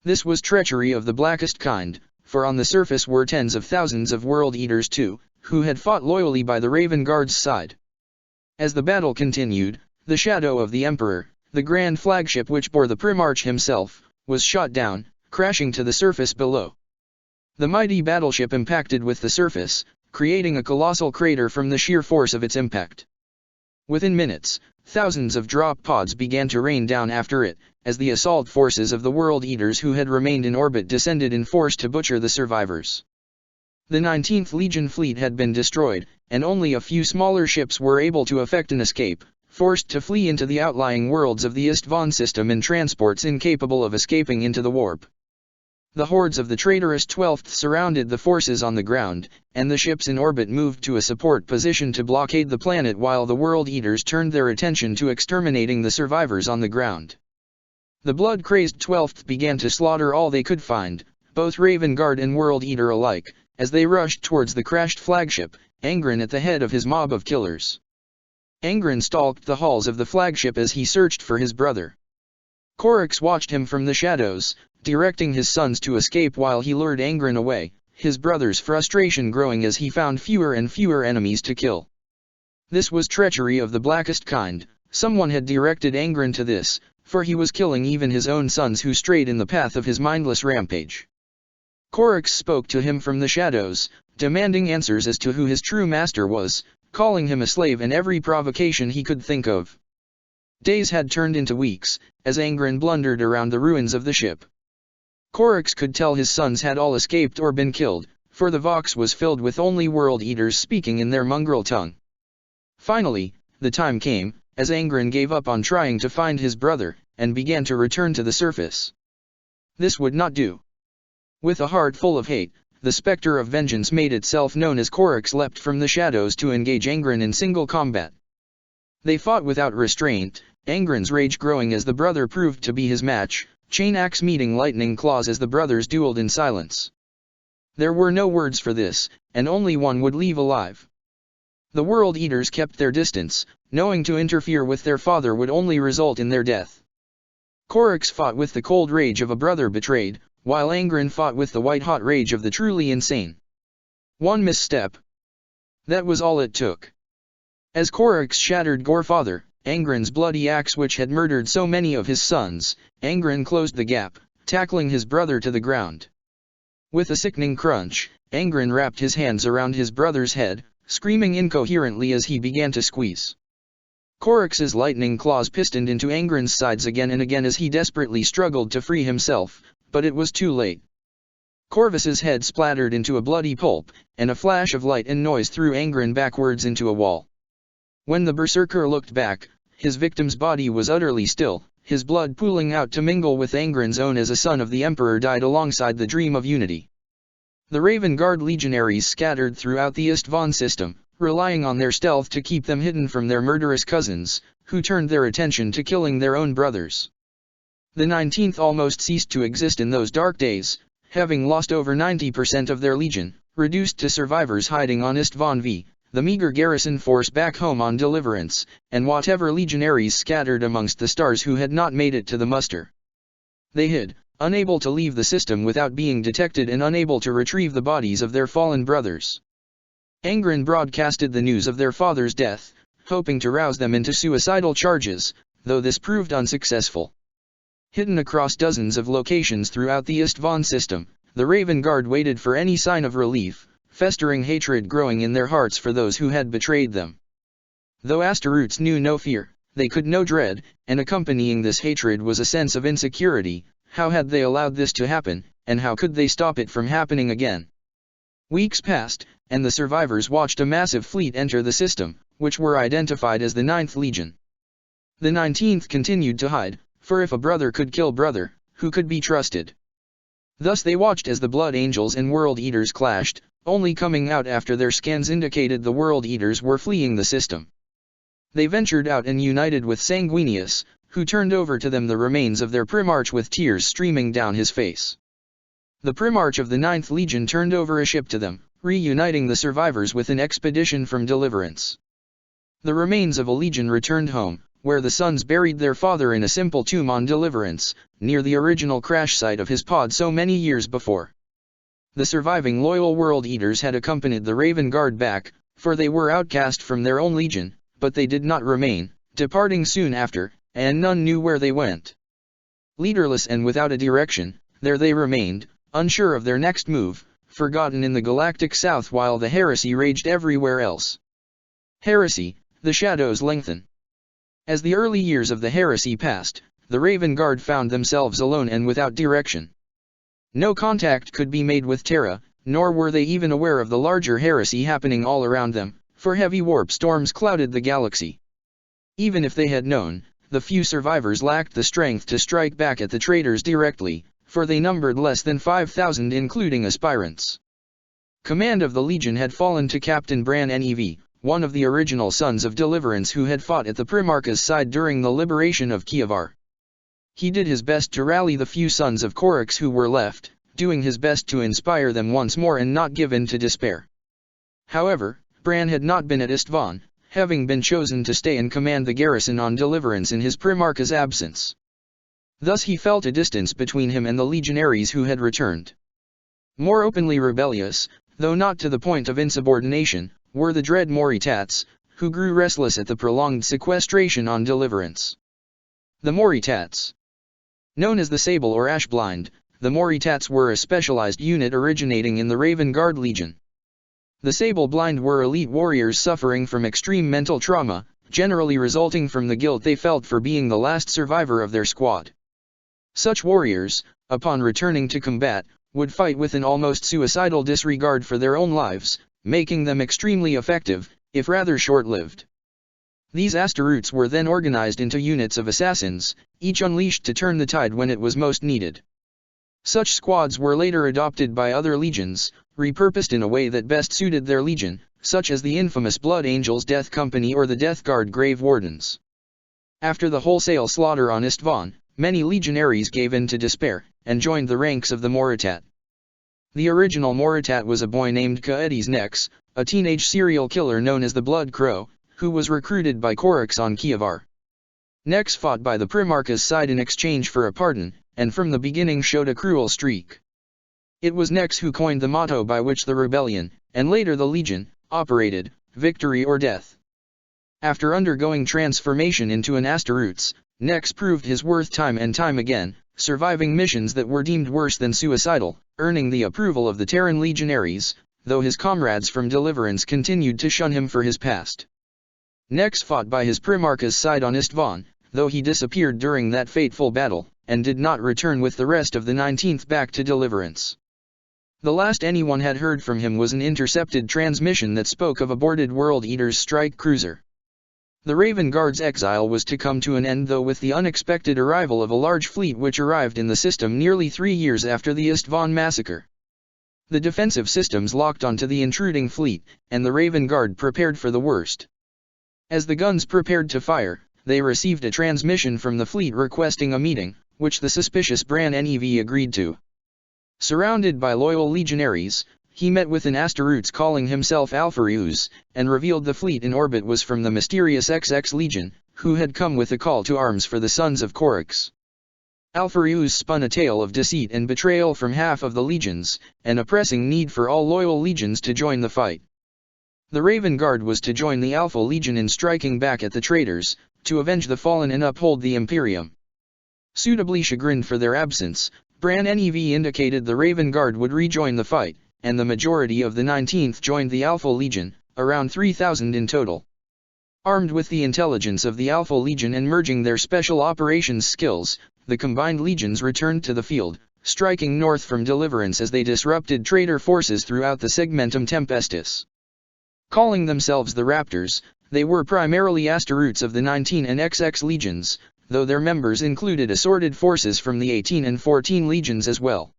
This was treachery of the blackest kind, for on the surface were tens of thousands of World Eaters too, who had fought loyally by the Raven Guard's side. As the battle continued, the shadow of the Emperor, the grand flagship which bore the Primarch himself, was shot down, crashing to the surface below. The mighty battleship impacted with the surface, creating a colossal crater from the sheer force of its impact. Within minutes, thousands of drop pods began to rain down after it, as the assault forces of the World Eaters who had remained in orbit descended in force to butcher the survivors. The 19th Legion fleet had been destroyed, and only a few smaller ships were able to effect an escape, forced to flee into the outlying worlds of the Istvan system in transports incapable of escaping into the warp. The hordes of the traitorous 12th surrounded the forces on the ground, and the ships in orbit moved to a support position to blockade the planet while the World Eaters turned their attention to exterminating the survivors on the ground. The blood-crazed 12th began to slaughter all they could find, both Raven Guard and World Eater alike, as they rushed towards the crashed flagship, Angren at the head of his mob of killers. Angren stalked the halls of the flagship as he searched for his brother. Korix watched him from the shadows, directing his sons to escape while he lured Angren away, his brother's frustration growing as he found fewer and fewer enemies to kill. This was treachery of the blackest kind. Someone had directed Angren to this, for he was killing even his own sons who strayed in the path of his mindless rampage. Korix spoke to him from the shadows, demanding answers as to who his true master was, calling him a slave and every provocation he could think of. Days had turned into weeks, as Angren blundered around the ruins of the ship. Korix could tell his sons had all escaped or been killed, for the Vox was filled with only World Eaters speaking in their mongrel tongue. Finally, the time came, as Angren gave up on trying to find his brother, and began to return to the surface. This would not do. With a heart full of hate, the specter of vengeance made itself known as Korix leapt from the shadows to engage Angren in single combat. They fought without restraint, Angren's rage growing as the brother proved to be his match, chain axe meeting lightning claws as the brothers dueled in silence. There were no words for this, and only one would leave alive. The World Eaters kept their distance, knowing to interfere with their father would only result in their death. Korix fought with the cold rage of a brother betrayed, while Angren fought with the white-hot rage of the truly insane. One misstep. That was all it took. As Korix shattered Gorefather, Angren's bloody axe which had murdered so many of his sons, Angren closed the gap, tackling his brother to the ground. With a sickening crunch, Angren wrapped his hands around his brother's head, screaming incoherently as he began to squeeze. Korix's lightning claws pistoned into Angren's sides again and again as he desperately struggled to free himself, but it was too late. Corvus's head splattered into a bloody pulp, and a flash of light and noise threw Angren backwards into a wall. When the berserker looked back, his victim's body was utterly still, his blood pooling out to mingle with Angren's own as a son of the Emperor died alongside the dream of unity. The Raven Guard legionaries scattered throughout the Istvan system, relying on their stealth to keep them hidden from their murderous cousins, who turned their attention to killing their own brothers. The 19th almost ceased to exist in those dark days, having lost over 90% of their legion, reduced to survivors hiding on Istvan V, the meager garrison force back home on Deliverance, and whatever legionaries scattered amongst the stars who had not made it to the muster. They hid, unable to leave the system without being detected and unable to retrieve the bodies of their fallen brothers. Angren broadcasted the news of their father's death, hoping to rouse them into suicidal charges, though this proved unsuccessful. Hidden across dozens of locations throughout the Istvan system, the Raven Guard waited for any sign of relief, festering hatred growing in their hearts for those who had betrayed them. Though Astaroths knew no fear, they could know dread, and accompanying this hatred was a sense of insecurity. How had they allowed this to happen, and how could they stop it from happening again? Weeks passed, and the survivors watched a massive fleet enter the system, which were identified as the 9th Legion. The 19th continued to hide, for if a brother could kill brother, who could be trusted? Thus they watched as the Blood Angels and World Eaters clashed, only coming out after their scans indicated the World Eaters were fleeing the system. They ventured out and united with Sanguinius, who turned over to them the remains of their Primarch with tears streaming down his face. The Primarch of the 9th Legion turned over a ship to them, reuniting the survivors with an expedition from Deliverance. The remains of a legion returned home, where the sons buried their father in a simple tomb on Deliverance, near the original crash site of his pod so many years before. The surviving loyal World Eaters had accompanied the Raven Guard back, for they were outcast from their own legion, but they did not remain, departing soon after, and none knew where they went. Leaderless and without a direction, there they remained, unsure of their next move, forgotten in the galactic south while the heresy raged everywhere else. Heresy, the shadows lengthen. As the early years of the heresy passed, the Raven Guard found themselves alone and without direction. No contact could be made with Terra, nor were they even aware of the larger heresy happening all around them, for heavy warp storms clouded the galaxy. Even if they had known, the few survivors lacked the strength to strike back at the traitors directly, for they numbered less than 5,000 including aspirants. Command of the legion had fallen to Captain Bran Nev, one of the original Sons of Deliverance who had fought at the Primarch's side during the liberation of Kievar. He did his best to rally the few sons of Korix who were left, doing his best to inspire them once more and not give in to despair. However, Bran had not been at Istvan, having been chosen to stay and command the garrison on Deliverance in his Primarch's absence. Thus he felt a distance between him and the legionaries who had returned. More openly rebellious, though not to the point of insubordination, were the dread Moritats, who grew restless at the prolonged sequestration on Deliverance. The Moritats. Known as the Sable or Ashblind, the Moritats were a specialized unit originating in the Raven Guard Legion. The Sable Blind were elite warriors suffering from extreme mental trauma, generally resulting from the guilt they felt for being the last survivor of their squad. Such warriors, upon returning to combat, would fight with an almost suicidal disregard for their own lives, making them extremely effective, if rather short-lived. These Astaroths were then organized into units of assassins, each unleashed to turn the tide when it was most needed. Such squads were later adopted by other legions, repurposed in a way that best suited their legion, such as the infamous Blood Angels Death Company or the Death Guard Grave Wardens. After the wholesale slaughter on Istvan, many legionaries gave in to despair, and joined the ranks of the Moritat. The original Moritat was a boy named Kaedes Nex, a teenage serial killer known as the Blood Crow, who was recruited by Korix on Kievar. Nex fought by the Primarch's side in exchange for a pardon, and from the beginning showed a cruel streak. It was Nex who coined the motto by which the rebellion, and later the Legion, operated, victory or death. After undergoing transformation into an Astaroths, Nex proved his worth time and time again, surviving missions that were deemed worse than suicidal, earning the approval of the Terran legionaries, though his comrades from Deliverance continued to shun him for his past. Nex fought by his Primarch's side on Istvan, though he disappeared during that fateful battle, and did not return with the rest of the 19th back to Deliverance. The last anyone had heard from him was an intercepted transmission that spoke of aborted World Eater's strike cruiser. The Raven Guard's exile was to come to an end though with the unexpected arrival of a large fleet which arrived in the system nearly 3 years after the Istvan massacre. The defensive systems locked onto the intruding fleet, and the Raven Guard prepared for the worst. As the guns prepared to fire, they received a transmission from the fleet requesting a meeting, which the suspicious Bran Nev agreed to. Surrounded by loyal legionaries, he met with an Astaroths calling himself Alpharius, and revealed the fleet in orbit was from the mysterious XX Legion, who had come with a call to arms for the Sons of Korix. Alpharius spun a tale of deceit and betrayal from half of the legions, and a pressing need for all loyal legions to join the fight. The Raven Guard was to join the Alpha Legion in striking back at the traitors, to avenge the fallen and uphold the Imperium. Suitably chagrined for their absence, Bran Nev indicated the Raven Guard would rejoin the fight, and the majority of the 19th joined the Alpha Legion, around 3,000 in total. Armed with the intelligence of the Alpha Legion and merging their special operations skills, the combined legions returned to the field, striking north from Deliverance as they disrupted traitor forces throughout the Segmentum Tempestus. Calling themselves the Raptors, they were primarily Astaroths of the 19 and XX legions, though their members included assorted forces from the 18 and 14 legions as well.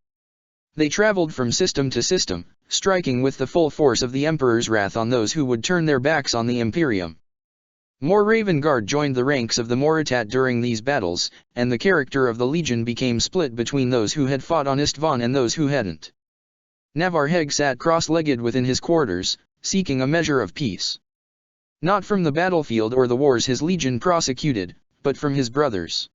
They traveled from system to system, striking with the full force of the Emperor's wrath on those who would turn their backs on the Imperium. More Raven Guard joined the ranks of the Moritat during these battles, and the character of the Legion became split between those who had fought on Istvan and those who hadn't. Navar Heg sat cross-legged within his quarters, seeking a measure of peace. Not from the battlefield or the wars his legion prosecuted, but from his brothers.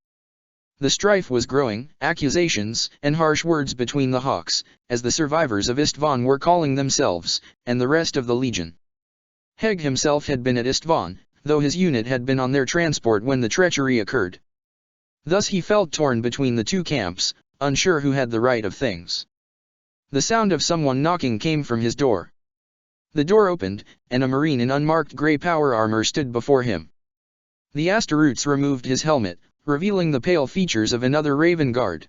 The strife was growing, accusations and harsh words between the Hawks, as the survivors of Istvan were calling themselves, and the rest of the legion. Heg himself had been at Istvan, though his unit had been on their transport when the treachery occurred. Thus he felt torn between the two camps, unsure who had the right of things. The sound of someone knocking came from his door. The door opened, and a marine in unmarked grey power armor stood before him. The Astaroths removed his helmet, revealing the pale features of another Raven Guard.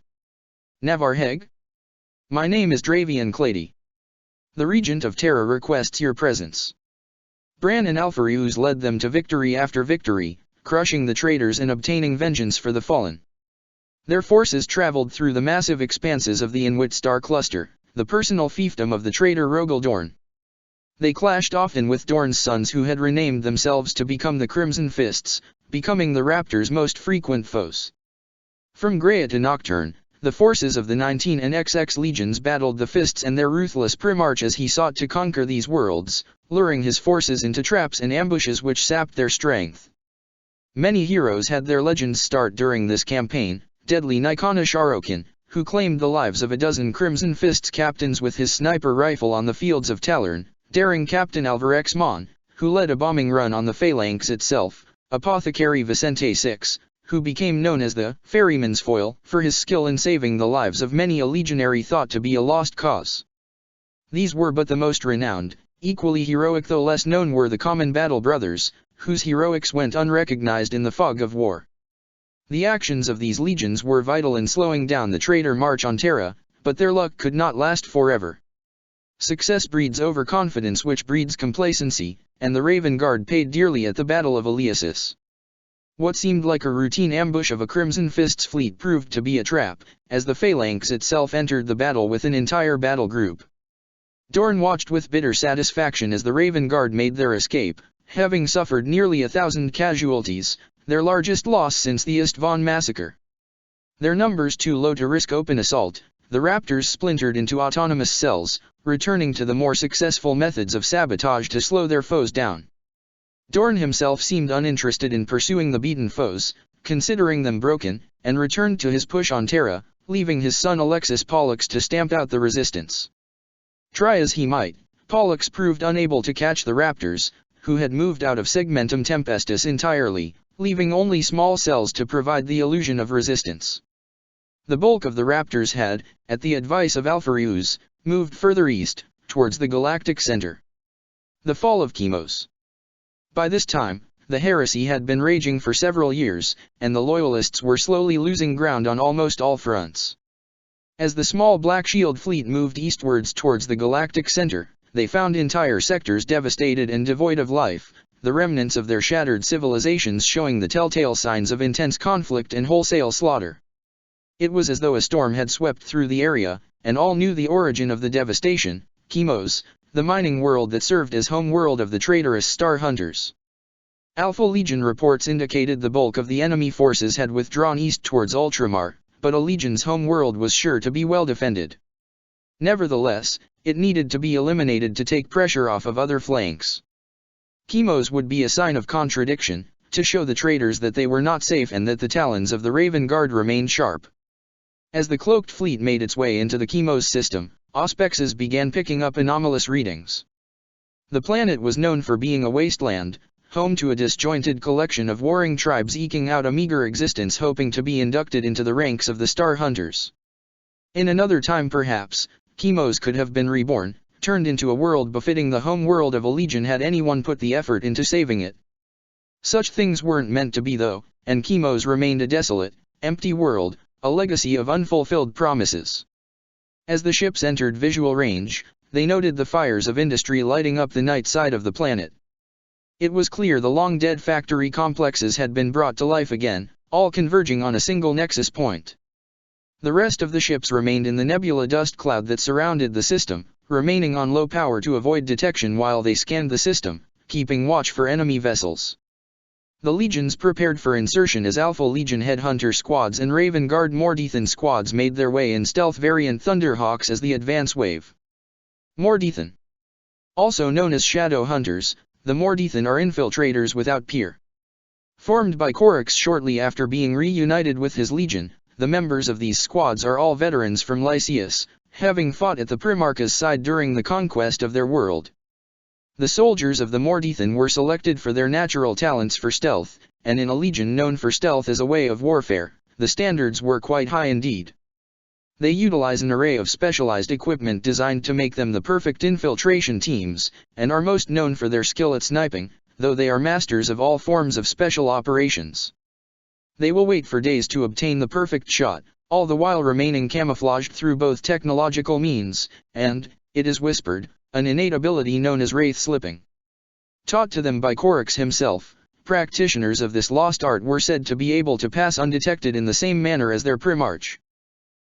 Navar Heg? My name is Dravian Clady. The Regent of Terra requests your presence. Bran and Alpharius led them to victory after victory, crushing the traitors and obtaining vengeance for the fallen. Their forces traveled through the massive expanses of the Inwit star cluster, the personal fiefdom of the traitor Rogel Dorn. They clashed often with Dorn's sons who had renamed themselves to become the Crimson Fists, becoming the Raptors' most frequent foes. From Greya to Nocturne, the forces of the 19 and XX legions battled the Fists and their ruthless Primarch as he sought to conquer these worlds, luring his forces into traps and ambushes which sapped their strength. Many heroes had their legends start during this campaign. Deadly Nikana Sharokin, who claimed the lives of a dozen Crimson Fists captains with his sniper rifle on the fields of Talern, daring Captain Alvarex Mon, who led a bombing run on the phalanx itself, Apothecary Vicente VI, who became known as the Ferryman's Foil for his skill in saving the lives of many a legionary thought to be a lost cause. These were but the most renowned. Equally heroic though less known were the common battle brothers, whose heroics went unrecognized in the fog of war. The actions of these legions were vital in slowing down the traitor march on Terra, but their luck could not last forever. Success breeds overconfidence which breeds complacency, and the Raven Guard paid dearly at the Battle of Eleusis. What seemed like a routine ambush of a Crimson Fist's fleet proved to be a trap, as the phalanx itself entered the battle with an entire battle group. Dorn watched with bitter satisfaction as the Raven Guard made their escape, having suffered nearly 1,000 casualties, their largest loss since the Istvan massacre. Their numbers too low to risk open assault, the Raptors splintered into autonomous cells, returning to the more successful methods of sabotage to slow their foes down. Dorn himself seemed uninterested in pursuing the beaten foes, considering them broken, and returned to his push on Terra, leaving his son Alexis Pollux to stamp out the resistance. Try as he might, Pollux proved unable to catch the Raptors, who had moved out of Segmentum Tempestus entirely, leaving only small cells to provide the illusion of resistance. The bulk of the Raptors had, at the advice of Alpharius, moved further east, towards the galactic center. The fall of Chemos. By this time, the heresy had been raging for several years, and the Loyalists were slowly losing ground on almost all fronts. As the small Black Shield fleet moved eastwards towards the galactic center, they found entire sectors devastated and devoid of life, the remnants of their shattered civilizations showing the telltale signs of intense conflict and wholesale slaughter. It was as though a storm had swept through the area, and all knew the origin of the devastation: Chemos, the mining world that served as home world of the traitorous Star Hunters. Alpha Legion reports indicated the bulk of the enemy forces had withdrawn east towards Ultramar, but a Legion's home world was sure to be well defended. Nevertheless, it needed to be eliminated to take pressure off of other flanks. Chemos would be a sign of contradiction, to show the traitors that they were not safe and that the talons of the Raven Guard remained sharp. As the cloaked fleet made its way into the Chemos system, auspexes began picking up anomalous readings. The planet was known for being a wasteland, home to a disjointed collection of warring tribes eking out a meager existence hoping to be inducted into the ranks of the Star Hunters. In another time perhaps, Chemos could have been reborn, turned into a world befitting the home world of a legion had anyone put the effort into saving it. Such things weren't meant to be though, and Chemos remained a desolate, empty world, a legacy of unfulfilled promises. As the ships entered visual range, they noted the fires of industry lighting up the night side of the planet. It was clear the long-dead factory complexes had been brought to life again, all converging on a single nexus point. The rest of the ships remained in the nebula dust cloud that surrounded the system, remaining on low power to avoid detection while they scanned the system, keeping watch for enemy vessels. The legions prepared for insertion as Alpha Legion headhunter squads and Raven Guard Mordethan squads made their way in stealth variant Thunderhawks as the advance wave. Mordethan. Also known as Shadow Hunters, the Mordethan are infiltrators without peer. Formed by Corax shortly after being reunited with his legion, the members of these squads are all veterans from Lycius, having fought at the Primarch's side during the conquest of their world. The soldiers of the Mordethan were selected for their natural talents for stealth, and in a legion known for stealth as a way of warfare, the standards were quite high indeed. They utilize an array of specialized equipment designed to make them the perfect infiltration teams, and are most known for their skill at sniping, though they are masters of all forms of special operations. They will wait for days to obtain the perfect shot, all the while remaining camouflaged through both technological means, and, it is whispered, an innate ability known as wraith slipping. Taught to them by Corax himself, practitioners of this lost art were said to be able to pass undetected in the same manner as their Primarch.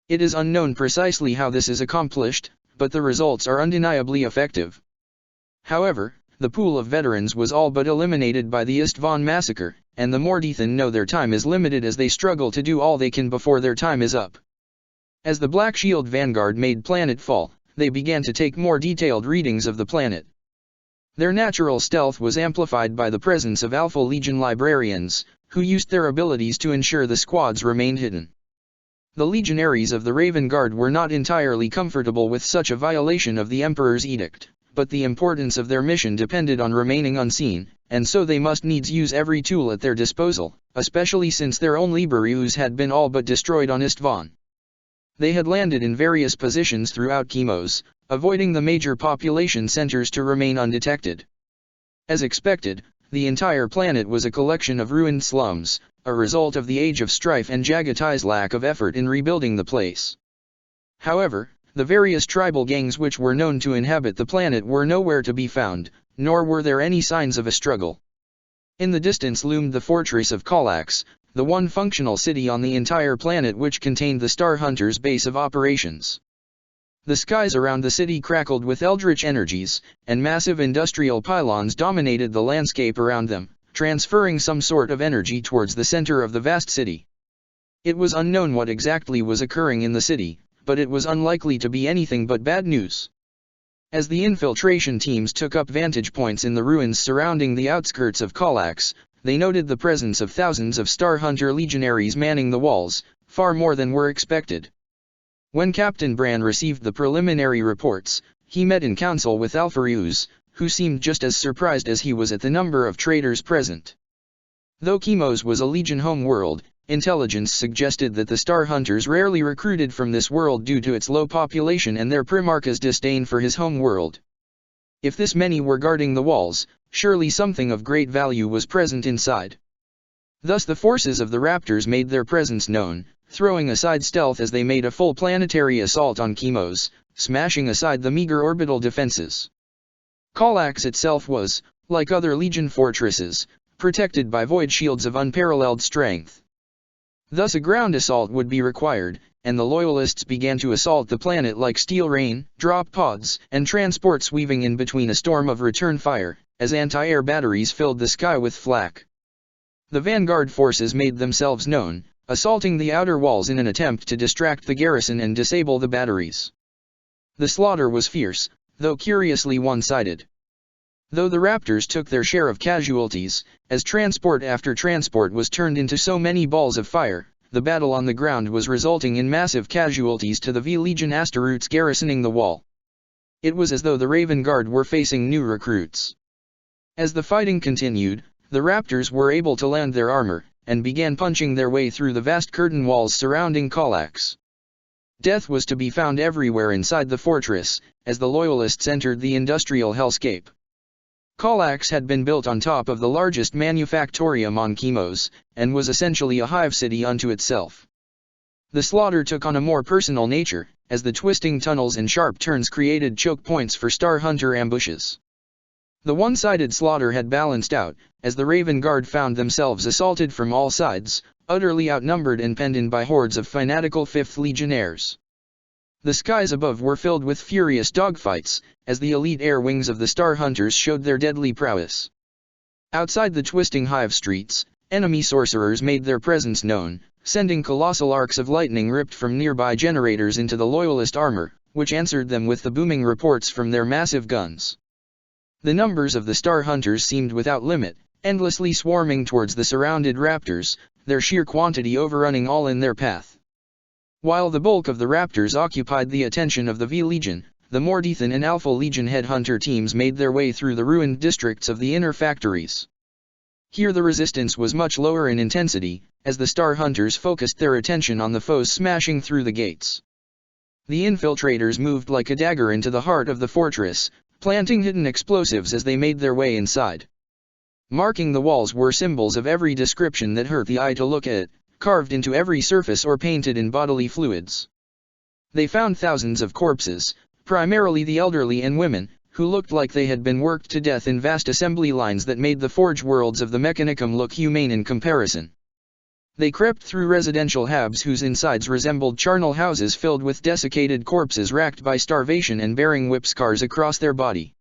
It is unknown precisely how this is accomplished, but the results are undeniably effective. However, the pool of veterans was all but eliminated by the Isstvan massacre, and the Mordethan know their time is limited as they struggle to do all they can before their time is up. As the Black Shield Vanguard made planetfall, they began to take more detailed readings of the planet. Their natural stealth was amplified by the presence of Alpha Legion librarians, who used their abilities to ensure the squads remained hidden. The legionaries of the Raven Guard were not entirely comfortable with such a violation of the Emperor's edict, but the importance of their mission depended on remaining unseen, and so they must needs use every tool at their disposal, especially since their own Liberius had been all but destroyed on Isstvan. They had landed in various positions throughout Chemos, avoiding the major population centers to remain undetected. As expected, the entire planet was a collection of ruined slums, a result of the Age of Strife and Jagatai's lack of effort in rebuilding the place. However, the various tribal gangs which were known to inhabit the planet were nowhere to be found, nor were there any signs of a struggle. In the distance loomed the fortress of Kallax, the one functional city on the entire planet which contained the Star Hunters' base of operations. The skies around the city crackled with eldritch energies, and massive industrial pylons dominated the landscape around them, transferring some sort of energy towards the center of the vast city. It was unknown what exactly was occurring in the city, but it was unlikely to be anything but bad news. As the infiltration teams took up vantage points in the ruins surrounding the outskirts of Kallax, they noted the presence of thousands of Star Hunter legionaries manning the walls, far more than were expected. When Captain Bran received the preliminary reports, he met in council with Alpharius, who seemed just as surprised as he was at the number of traders present. Though Chemos was a Legion home world, intelligence suggested that the Star Hunters rarely recruited from this world due to its low population and their Primarch's disdain for his home world. If this many were guarding the walls, surely something of great value was present inside. Thus the forces of the Raptors made their presence known, throwing aside stealth as they made a full planetary assault on Chemos, smashing aside the meager orbital defenses. Kallax itself was, like other Legion fortresses, protected by void shields of unparalleled strength. Thus a ground assault would be required, and the Loyalists began to assault the planet like steel rain, drop pods, and transports weaving in between a storm of return fire, as anti-air batteries filled the sky with flak. The Vanguard forces made themselves known, assaulting the outer walls in an attempt to distract the garrison and disable the batteries. The slaughter was fierce, though curiously one-sided. Though the Raptors took their share of casualties, as transport after transport was turned into so many balls of fire, the battle on the ground was resulting in massive casualties to the V-Legion Asteroids garrisoning the wall. It was as though the Raven Guard were facing new recruits. As the fighting continued, the Raptors were able to land their armor, and began punching their way through the vast curtain walls surrounding Kallax. Death was to be found everywhere inside the fortress, as the Loyalists entered the industrial hellscape. Kallax had been built on top of the largest manufactorium on Chemos, and was essentially a hive city unto itself. The slaughter took on a more personal nature, as the twisting tunnels and sharp turns created choke points for Star Hunter ambushes. The one-sided slaughter had balanced out, as the Raven Guard found themselves assaulted from all sides, utterly outnumbered and penned in by hordes of fanatical 5th Legionnaires. The skies above were filled with furious dogfights, as the elite air wings of the Star Hunters showed their deadly prowess. Outside the twisting hive streets, enemy sorcerers made their presence known, sending colossal arcs of lightning ripped from nearby generators into the Loyalist armor, which answered them with the booming reports from their massive guns. The numbers of the Star Hunters seemed without limit, endlessly swarming towards the surrounded Raptors, their sheer quantity overrunning all in their path. While the bulk of the Raptors occupied the attention of the V-Legion, the Mordethan and Alpha Legion headhunter teams made their way through the ruined districts of the inner factories. Here the resistance was much lower in intensity, as the Star Hunters focused their attention on the foes smashing through the gates. The infiltrators moved like a dagger into the heart of the fortress, planting hidden explosives as they made their way inside. Marking the walls were symbols of every description that hurt the eye to look at, carved into every surface or painted in bodily fluids. They found thousands of corpses, primarily the elderly and women, who looked like they had been worked to death in vast assembly lines that made the forge worlds of the Mechanicum look humane in comparison. They crept through residential habs whose insides resembled charnel houses filled with desiccated corpses racked by starvation and bearing whip scars across their body.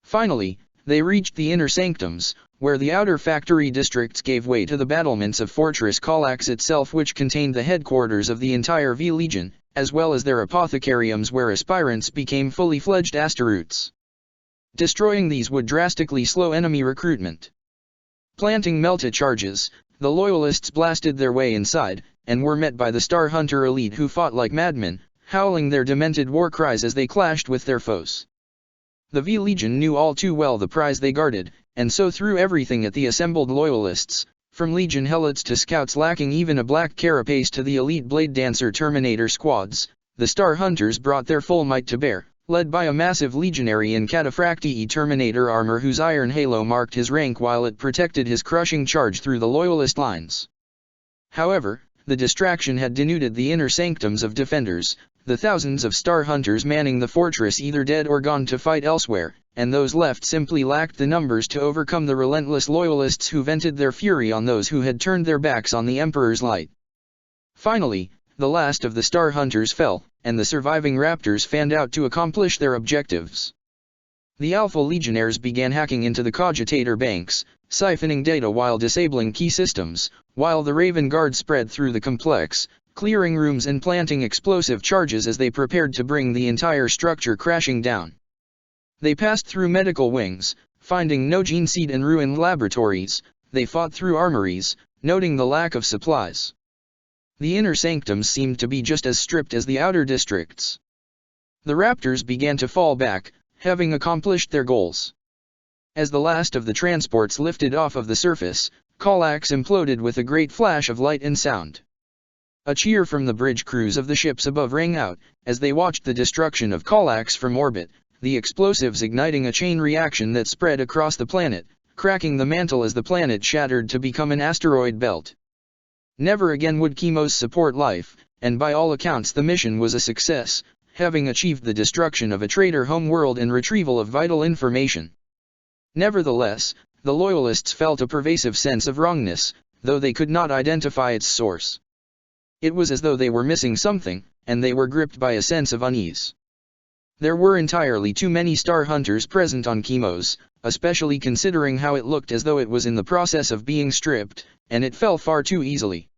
Finally, they reached the inner sanctums, where the outer factory districts gave way to the battlements of Fortress Kallax itself, which contained the headquarters of the entire V Legion, as well as their apothecariums where aspirants became fully fledged Astaroths. Destroying these would drastically slow enemy recruitment. Planting Melta charges, the Loyalists blasted their way inside, and were met by the Star Hunter elite who fought like madmen, howling their demented war cries as they clashed with their foes. The V Legion knew all too well the prize they guarded, and so threw everything at the assembled Loyalists, from Legion Helots to scouts lacking even a black carapace to the elite Blade Dancer Terminator squads. The Star Hunters brought their full might to bear, led by a massive legionary in Cataphractii Terminator armor whose iron halo marked his rank while it protected his crushing charge through the Loyalist lines. However, the distraction had denuded the inner sanctums of defenders, the thousands of Star Hunters manning the fortress either dead or gone to fight elsewhere, and those left simply lacked the numbers to overcome the relentless Loyalists who vented their fury on those who had turned their backs on the Emperor's light. Finally, the last of the Star Hunters fell, and the surviving Raptors fanned out to accomplish their objectives. The Alpha Legionnaires began hacking into the Cogitator banks, siphoning data while disabling key systems, while the Raven Guard spread through the complex, clearing rooms and planting explosive charges as they prepared to bring the entire structure crashing down. They passed through medical wings, finding no gene seed and ruined laboratories. They fought through armories, noting the lack of supplies. The inner sanctums seemed to be just as stripped as the outer districts. The Raptors began to fall back, having accomplished their goals. As the last of the transports lifted off of the surface, Kallax imploded with a great flash of light and sound. A cheer from the bridge crews of the ships above rang out, as they watched the destruction of Kallax from orbit, the explosives igniting a chain reaction that spread across the planet, cracking the mantle as the planet shattered to become an asteroid belt. Never again would Chemos support life, and by all accounts the mission was a success, having achieved the destruction of a traitor homeworld and retrieval of vital information. Nevertheless, the Loyalists felt a pervasive sense of wrongness, though they could not identify its source. It was as though they were missing something, and they were gripped by a sense of unease. There were entirely too many Star Hunters present on Chemos, especially considering how it looked as though it was in the process of being stripped, and it fell far too easily.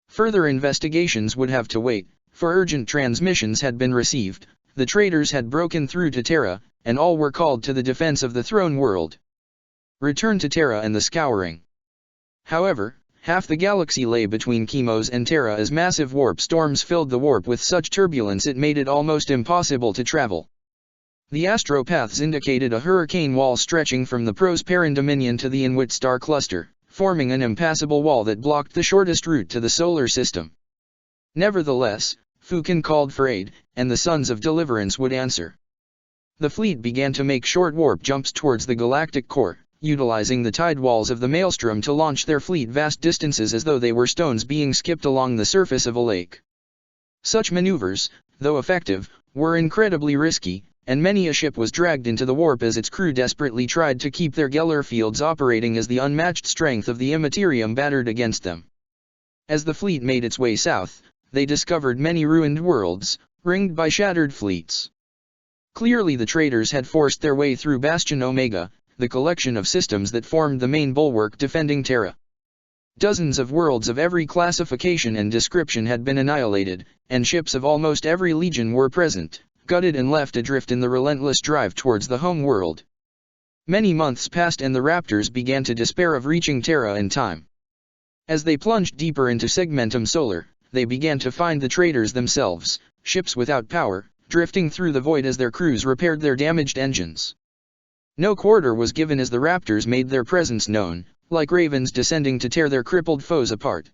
Further investigations would have to wait, for urgent transmissions had been received, the traitors had broken through to Terra, and all were called to the defense of the throne world. Return to Terra and the Scouring. However, half the galaxy lay between Chemos and Terra as massive warp storms filled the warp with such turbulence it made it almost impossible to travel. The astropaths indicated a hurricane wall stretching from the Prosperin Dominion to the Inwit star cluster, forming an impassable wall that blocked the shortest route to the solar system. Nevertheless, Fukin called for aid, and the Sons of Deliverance would answer. The fleet began to make short warp jumps towards the galactic core, utilizing the tide walls of the Maelstrom to launch their fleet vast distances as though they were stones being skipped along the surface of a lake. Such maneuvers, though effective, were incredibly risky, and many a ship was dragged into the warp as its crew desperately tried to keep their Geller fields operating as the unmatched strength of the Immaterium battered against them. As the fleet made its way south, they discovered many ruined worlds, ringed by shattered fleets. Clearly the traitors had forced their way through Bastion Omega, the collection of systems that formed the main bulwark defending Terra. Dozens of worlds of every classification and description had been annihilated, and ships of almost every legion were present, gutted and left adrift in the relentless drive towards the home world. Many months passed and the Raptors began to despair of reaching Terra in time. As they plunged deeper into Segmentum Solar, they began to find the traitors themselves, ships without power, drifting through the void as their crews repaired their damaged engines. No quarter was given as the Raptors made their presence known, like ravens descending to tear their crippled foes apart.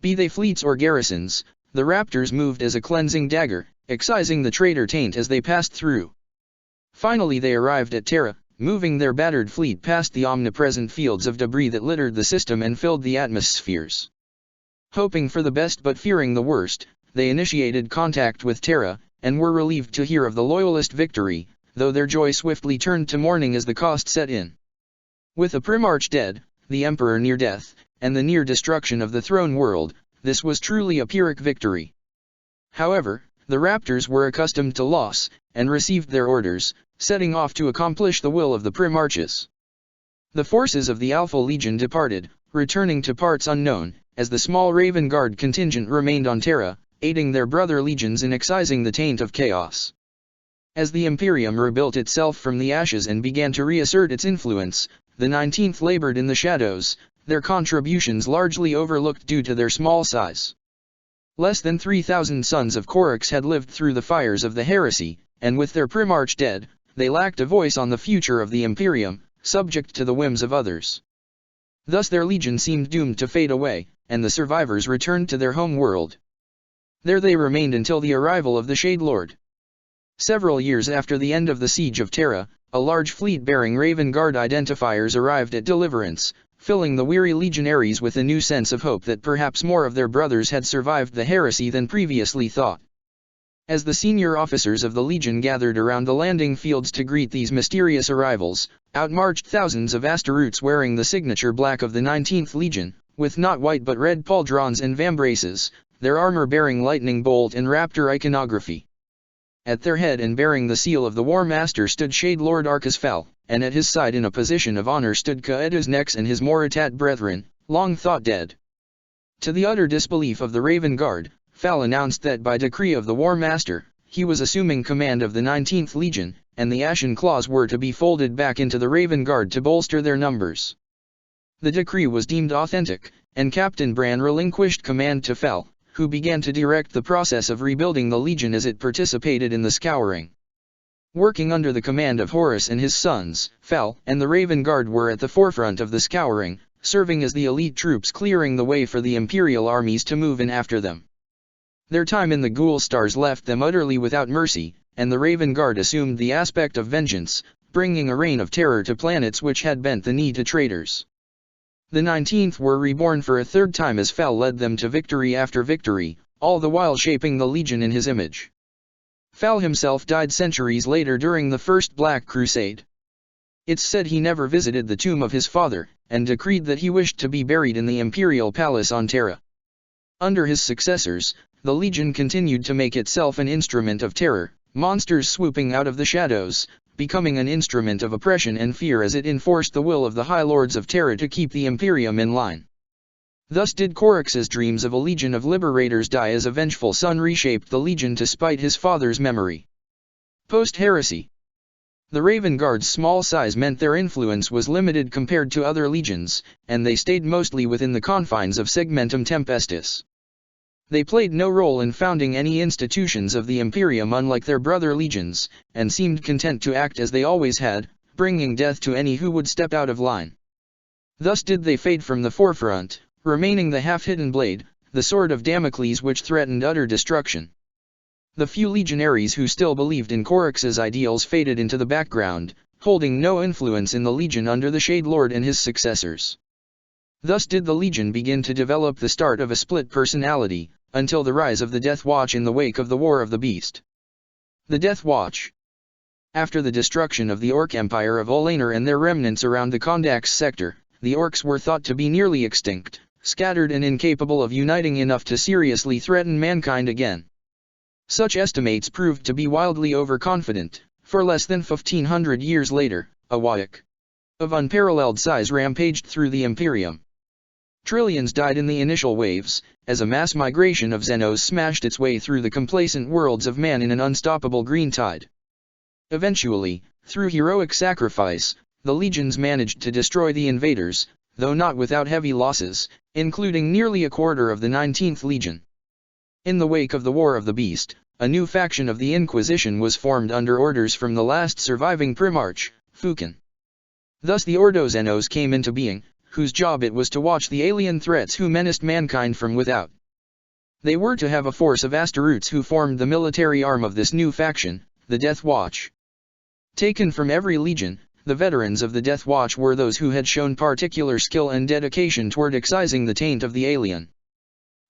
Be they fleets or garrisons, the Raptors moved as a cleansing dagger, excising the traitor taint as they passed through. Finally they arrived at Terra, moving their battered fleet past the omnipresent fields of debris that littered the system and filled the atmospheres. Hoping for the best but fearing the worst, they initiated contact with Terra, and were relieved to hear of the Loyalist victory. though their joy swiftly turned to mourning as the cost set in. With the Primarch dead, the Emperor near death, and the near destruction of the throne world, this was truly a Pyrrhic victory. However, the Raptors were accustomed to loss, and received their orders, setting off to accomplish the will of the Primarches. The forces of the Alpha Legion departed, returning to parts unknown, as the small Raven Guard contingent remained on Terra, aiding their brother legions in excising the taint of chaos. As the Imperium rebuilt itself from the ashes and began to reassert its influence, the 19th labored in the shadows, their contributions largely overlooked due to their small size. Less than 3,000 sons of Corax had lived through the fires of the heresy, and with their Primarch dead, they lacked a voice on the future of the Imperium, subject to the whims of others. Thus their legion seemed doomed to fade away, and the survivors returned to their home world. There they remained until the arrival of the Shade Lord. Several years after the end of the Siege of Terra, a large fleet bearing Raven Guard identifiers arrived at Deliverance, filling the weary legionaries with a new sense of hope that perhaps more of their brothers had survived the heresy than previously thought. As the senior officers of the Legion gathered around the landing fields to greet these mysterious arrivals, out marched thousands of Astaroths wearing the signature black of the 19th Legion, with not white but red pauldrons and vambraces, their armor bearing lightning bolt and raptor iconography. At their head and bearing the seal of the War Master stood Shade Lord Arcus Fel, and at his side in a position of honor stood Caetus Nex and his Moritat brethren, long thought dead. To the utter disbelief of the Raven Guard, Fel announced that by decree of the War Master, he was assuming command of the 19th Legion, and the Ashen Claws were to be folded back into the Raven Guard to bolster their numbers. The decree was deemed authentic, and Captain Bran relinquished command to Fel, who began to direct the process of rebuilding the Legion as it participated in the scouring. Working under the command of Horus and his sons, Fel and the Raven Guard were at the forefront of the scouring, serving as the elite troops clearing the way for the Imperial armies to move in after them. Their time in the Ghoul Stars left them utterly without mercy, and the Raven Guard assumed the aspect of vengeance, bringing a reign of terror to planets which had bent the knee to traitors. The 19th were reborn for a third time as Fel led them to victory after victory, all the while shaping the Legion in his image. Fel himself died centuries later during the First Black Crusade. It's said he never visited the tomb of his father, and decreed that he wished to be buried in the Imperial Palace on Terra. Under his successors, the Legion continued to make itself an instrument of terror, monsters swooping out of the shadows, becoming an instrument of oppression and fear as it enforced the will of the High Lords of Terra to keep the Imperium in line. Thus did Corax's dreams of a legion of liberators die as a vengeful son reshaped the Legion to spite his father's memory. Post-heresy. The Raven Guard's small size meant their influence was limited compared to other legions, and they stayed mostly within the confines of Segmentum Tempestus. They played no role in founding any institutions of the Imperium unlike their brother legions, and seemed content to act as they always had, bringing death to any who would step out of line. Thus did they fade from the forefront, remaining the half-hidden blade, the sword of Damocles which threatened utter destruction. The few legionaries who still believed in Corax's ideals faded into the background, holding no influence in the Legion under the Shade Lord and his successors. Thus did the Legion begin to develop the start of a split personality, until the rise of the Death Watch in the wake of the War of the Beast. The Death Watch. After the destruction of the Orc Empire of Olaner and their remnants around the Kondax sector, the Orcs were thought to be nearly extinct, scattered and incapable of uniting enough to seriously threaten mankind again. Such estimates proved to be wildly overconfident, for less than 1,500 years later, a Wa'ak of unparalleled size rampaged through the Imperium. Trillions died in the initial waves, as a mass migration of Xenos smashed its way through the complacent worlds of man in an unstoppable green tide. Eventually, through heroic sacrifice, the legions managed to destroy the invaders, though not without heavy losses, including nearly a quarter of the 19th Legion. In the wake of the War of the Beast, a new faction of the Inquisition was formed under orders from the last surviving Primarch, Fukin. Thus the Ordo Xenos came into being, whose job it was to watch the alien threats who menaced mankind from without. They were to have a force of Astaroths who formed the military arm of this new faction, the Death Watch. Taken from every legion, the veterans of the Death Watch were those who had shown particular skill and dedication toward excising the taint of the alien.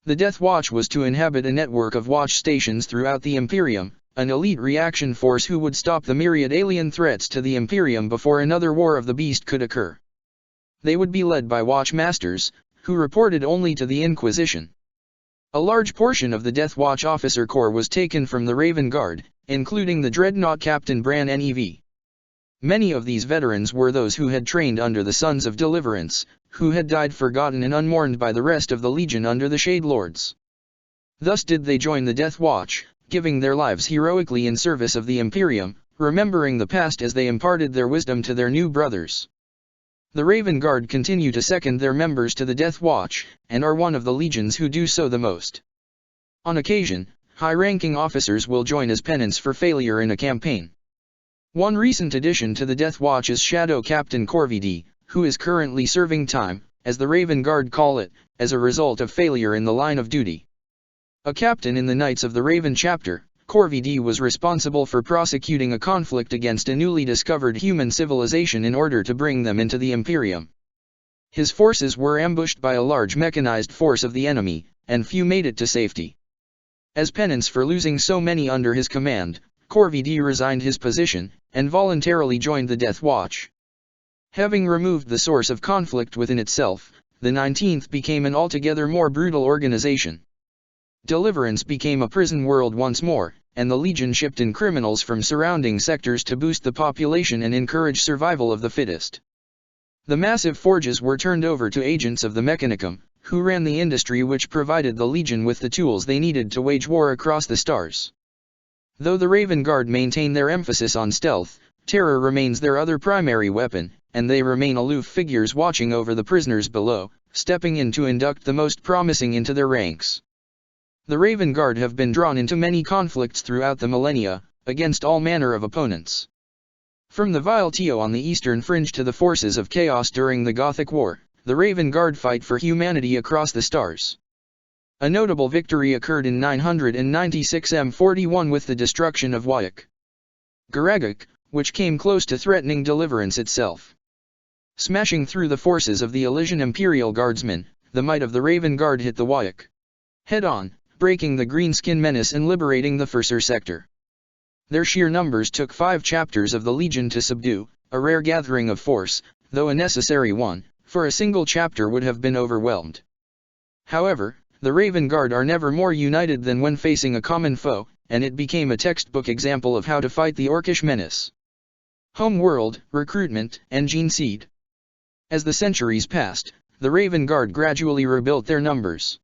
The Death Watch was to inhabit a network of watch stations throughout the Imperium, an elite reaction force who would stop the myriad alien threats to the Imperium before another War of the Beast could occur. They would be led by Watchmasters, who reported only to the Inquisition. A large portion of the Death Watch officer corps was taken from the Raven Guard, including the dreadnought Captain Bran Nev. Many of these veterans were those who had trained under the Sons of Deliverance, who had died forgotten and unmourned by the rest of the Legion under the Shade Lords. Thus did they join the Death Watch, giving their lives heroically in service of the Imperium, remembering the past as they imparted their wisdom to their new brothers. The Raven Guard continue to second their members to the Death Watch, and are one of the legions who do so the most. On occasion, high-ranking officers will join as penance for failure in a campaign. One recent addition to the Death Watch is Shadow Captain Corvidi, who is currently serving time, as the Raven Guard call it, as a result of failure in the line of duty. A captain in the Knights of the Raven chapter, Corvidi was responsible for prosecuting a conflict against a newly discovered human civilization in order to bring them into the Imperium. His forces were ambushed by a large mechanized force of the enemy, and few made it to safety. As penance for losing so many under his command, Corvidi resigned his position, and voluntarily joined the Death Watch. Having removed the source of conflict within itself, the 19th became an altogether more brutal organization. Deliverance became a prison world once more, and the Legion shipped in criminals from surrounding sectors to boost the population and encourage survival of the fittest. The massive forges were turned over to agents of the Mechanicum, who ran the industry which provided the Legion with the tools they needed to wage war across the stars. Though the Raven Guard maintain their emphasis on stealth, terror remains their other primary weapon, and they remain aloof figures watching over the prisoners below, stepping in to induct the most promising into their ranks. The Raven Guard have been drawn into many conflicts throughout the millennia, against all manner of opponents. From the Vile Teo on the eastern fringe to the forces of chaos during the Gothic War, the Raven Guard fight for humanity across the stars. A notable victory occurred in 996 M41 with the destruction of Wyack Garagak, which came close to threatening deliverance itself. Smashing through the forces of the Elysian Imperial Guardsmen, the might of the Raven Guard hit the Wyack head-on, breaking the Greenskin menace and liberating the Furser sector. Their sheer numbers took 5 chapters of the Legion to subdue, a rare gathering of force, though a necessary one, for a single chapter would have been overwhelmed. However, the Raven Guard are never more united than when facing a common foe, and it became a textbook example of how to fight the Orcish menace. Home world, recruitment, and gene seed. As the centuries passed, the Raven Guard gradually rebuilt their numbers.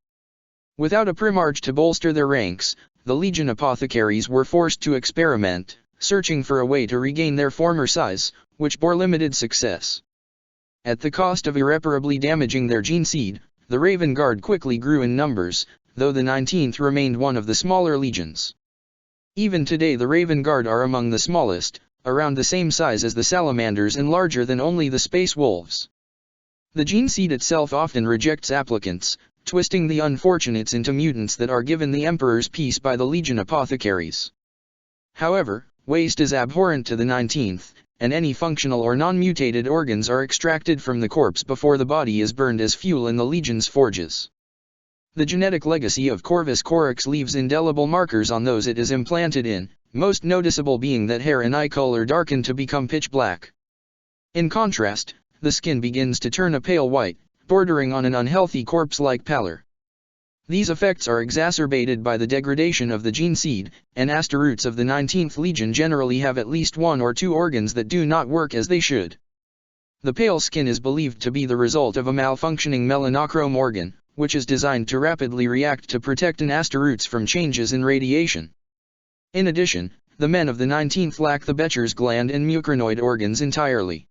Without a primarch to bolster their ranks, the Legion apothecaries were forced to experiment, searching for a way to regain their former size, which bore limited success. At the cost of irreparably damaging their gene seed, the Raven Guard quickly grew in numbers, though the 19th remained one of the smaller legions. Even today the Raven Guard are among the smallest, around the same size as the Salamanders and larger than only the Space Wolves. The gene seed itself often rejects applicants, twisting the unfortunates into mutants that are given the Emperor's peace by the Legion apothecaries. However, waste is abhorrent to the 19th, and any functional or non-mutated organs are extracted from the corpse before the body is burned as fuel in the Legion's forges. The genetic legacy of Corvus Corax leaves indelible markers on those it is implanted in, most noticeable being that hair and eye color darken to become pitch black. In contrast, the skin begins to turn a pale white, bordering on an unhealthy corpse-like pallor. These effects are exacerbated by the degradation of the gene seed, and Asteroutes of the 19th Legion generally have at least 1 or 2 organs that do not work as they should. The pale skin is believed to be the result of a malfunctioning melanochrome organ, which is designed to rapidly react to protect an Asteroutes from changes in radiation. In addition, the men of the 19th lack the Becher's gland and mucranoid organs entirely.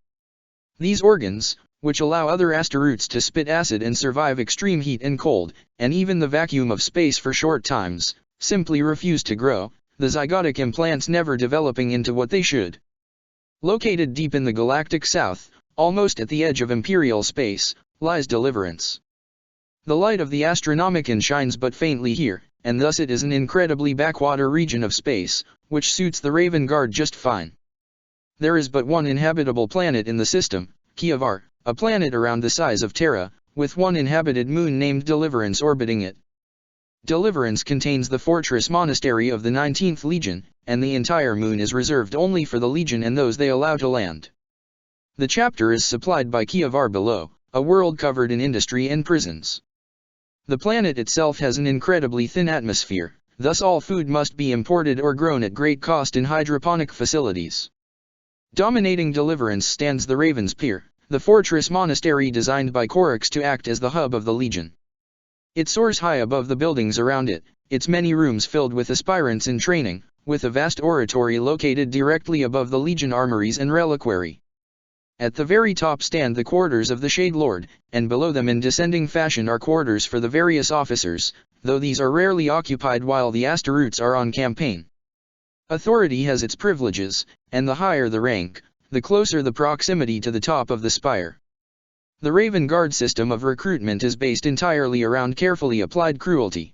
These organs, which allow other Asteroutes to spit acid and survive extreme heat and cold, and even the vacuum of space for short times, simply refuse to grow, the zygotic implants never developing into what they should. Located deep in the galactic south, almost at the edge of Imperial space, lies Deliverance. The light of the Astronomicon shines but faintly here, and thus it is an incredibly backwater region of space, which suits the Raven Guard just fine. There is but one inhabitable planet in the system, Kievar, a planet around the size of Terra, with one inhabited moon named Deliverance orbiting it. Deliverance contains the fortress monastery of the 19th Legion, and the entire moon is reserved only for the Legion and those they allow to land. The chapter is supplied by Kievar below, a world covered in industry and prisons. The planet itself has an incredibly thin atmosphere, thus all food must be imported or grown at great cost in hydroponic facilities. Dominating Deliverance stands the Raven's Pier, the fortress monastery designed by Korix to act as the hub of the Legion. It soars high above the buildings around it, its many rooms filled with aspirants in training, with a vast oratory located directly above the Legion armories and reliquary. At the very top stand the quarters of the Shade Lord, and below them in descending fashion are quarters for the various officers, though these are rarely occupied while the Astaroths are on campaign. Authority has its privileges, and the higher the rank, the closer the proximity to the top of the spire. The Raven Guard system of recruitment is based entirely around carefully applied cruelty.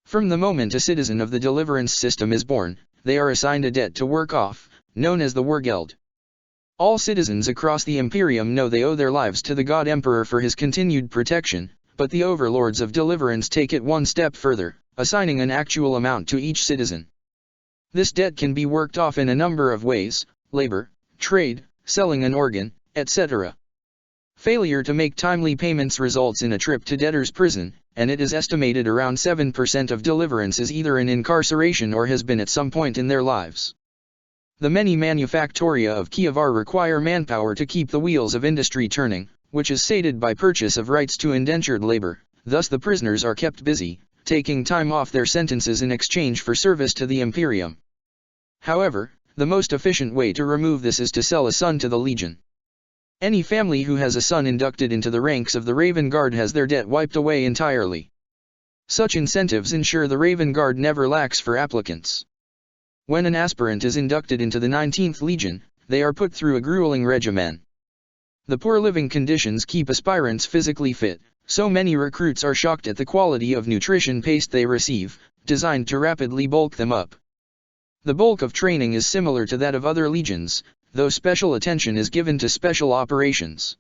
From the moment a citizen of the Deliverance system is born, they are assigned a debt to work off, known as the Wargeld. All citizens across the Imperium know they owe their lives to the God Emperor for his continued protection, but the overlords of Deliverance take it one step further, assigning an actual amount to each citizen. This debt can be worked off in a number of ways: labor, trade, selling an organ, etc. Failure to make timely payments results in a trip to debtor's prison, and it is estimated around 7% of Deliverance is either in incarceration or has been at some point in their lives. The many manufactoria of Kievar require manpower to keep the wheels of industry turning, which is sated by purchase of rights to indentured labor, thus the prisoners are kept busy, taking time off their sentences in exchange for service to the Imperium. However, the most efficient way to remove this is to sell a son to the Legion. Any family who has a son inducted into the ranks of the Raven Guard has their debt wiped away entirely. Such incentives ensure the Raven Guard never lacks for applicants. When an aspirant is inducted into the 19th Legion, they are put through a grueling regimen. The poor living conditions keep aspirants physically fit, so many recruits are shocked at the quality of nutrition paste they receive, designed to rapidly bulk them up. The bulk of training is similar to that of other legions, though special attention is given to special operations.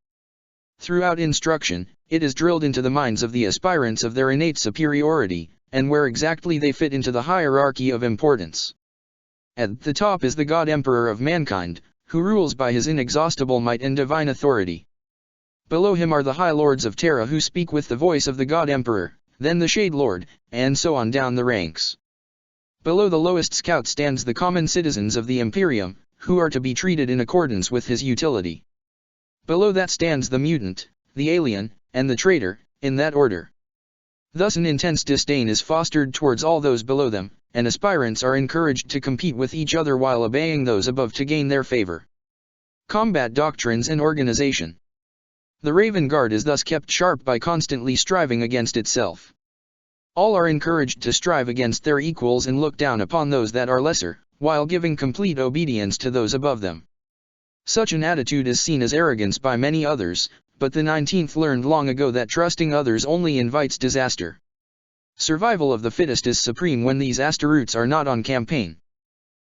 Throughout instruction, it is drilled into the minds of the aspirants of their innate superiority, and where exactly they fit into the hierarchy of importance. At the top is the God Emperor of mankind, who rules by his inexhaustible might and divine authority. Below him are the High Lords of Terra who speak with the voice of the God Emperor, then the Shade Lord, and so on down the ranks. Below the lowest scout stands the common citizens of the Imperium, who are to be treated in accordance with his utility. Below that stands the mutant, the alien, and the traitor, in that order. Thus an intense disdain is fostered towards all those below them, and aspirants are encouraged to compete with each other while obeying those above to gain their favor. Combat doctrines and organization. The Raven Guard is thus kept sharp by constantly striving against itself. All are encouraged to strive against their equals and look down upon those that are lesser, while giving complete obedience to those above them. Such an attitude is seen as arrogance by many others, but the 19th learned long ago that trusting others only invites disaster. Survival of the fittest is supreme when these Astaroths are not on campaign.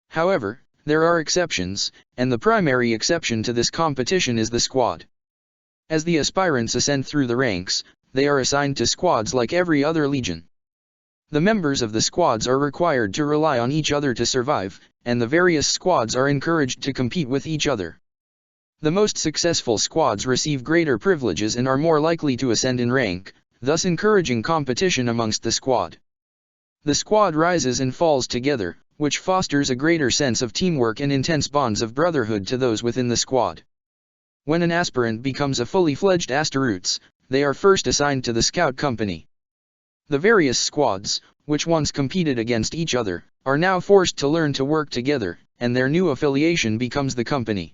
However, there are exceptions, and the primary exception to this competition is the squad. As the aspirants ascend through the ranks, they are assigned to squads like every other legion. The members of the squads are required to rely on each other to survive, and the various squads are encouraged to compete with each other. The most successful squads receive greater privileges and are more likely to ascend in rank, thus encouraging competition amongst the squad. The squad rises and falls together, which fosters a greater sense of teamwork and intense bonds of brotherhood to those within the squad. When an aspirant becomes a fully fledged Astaroths, they are first assigned to the scout company. The various squads, which once competed against each other, are now forced to learn to work together, and their new affiliation becomes the company.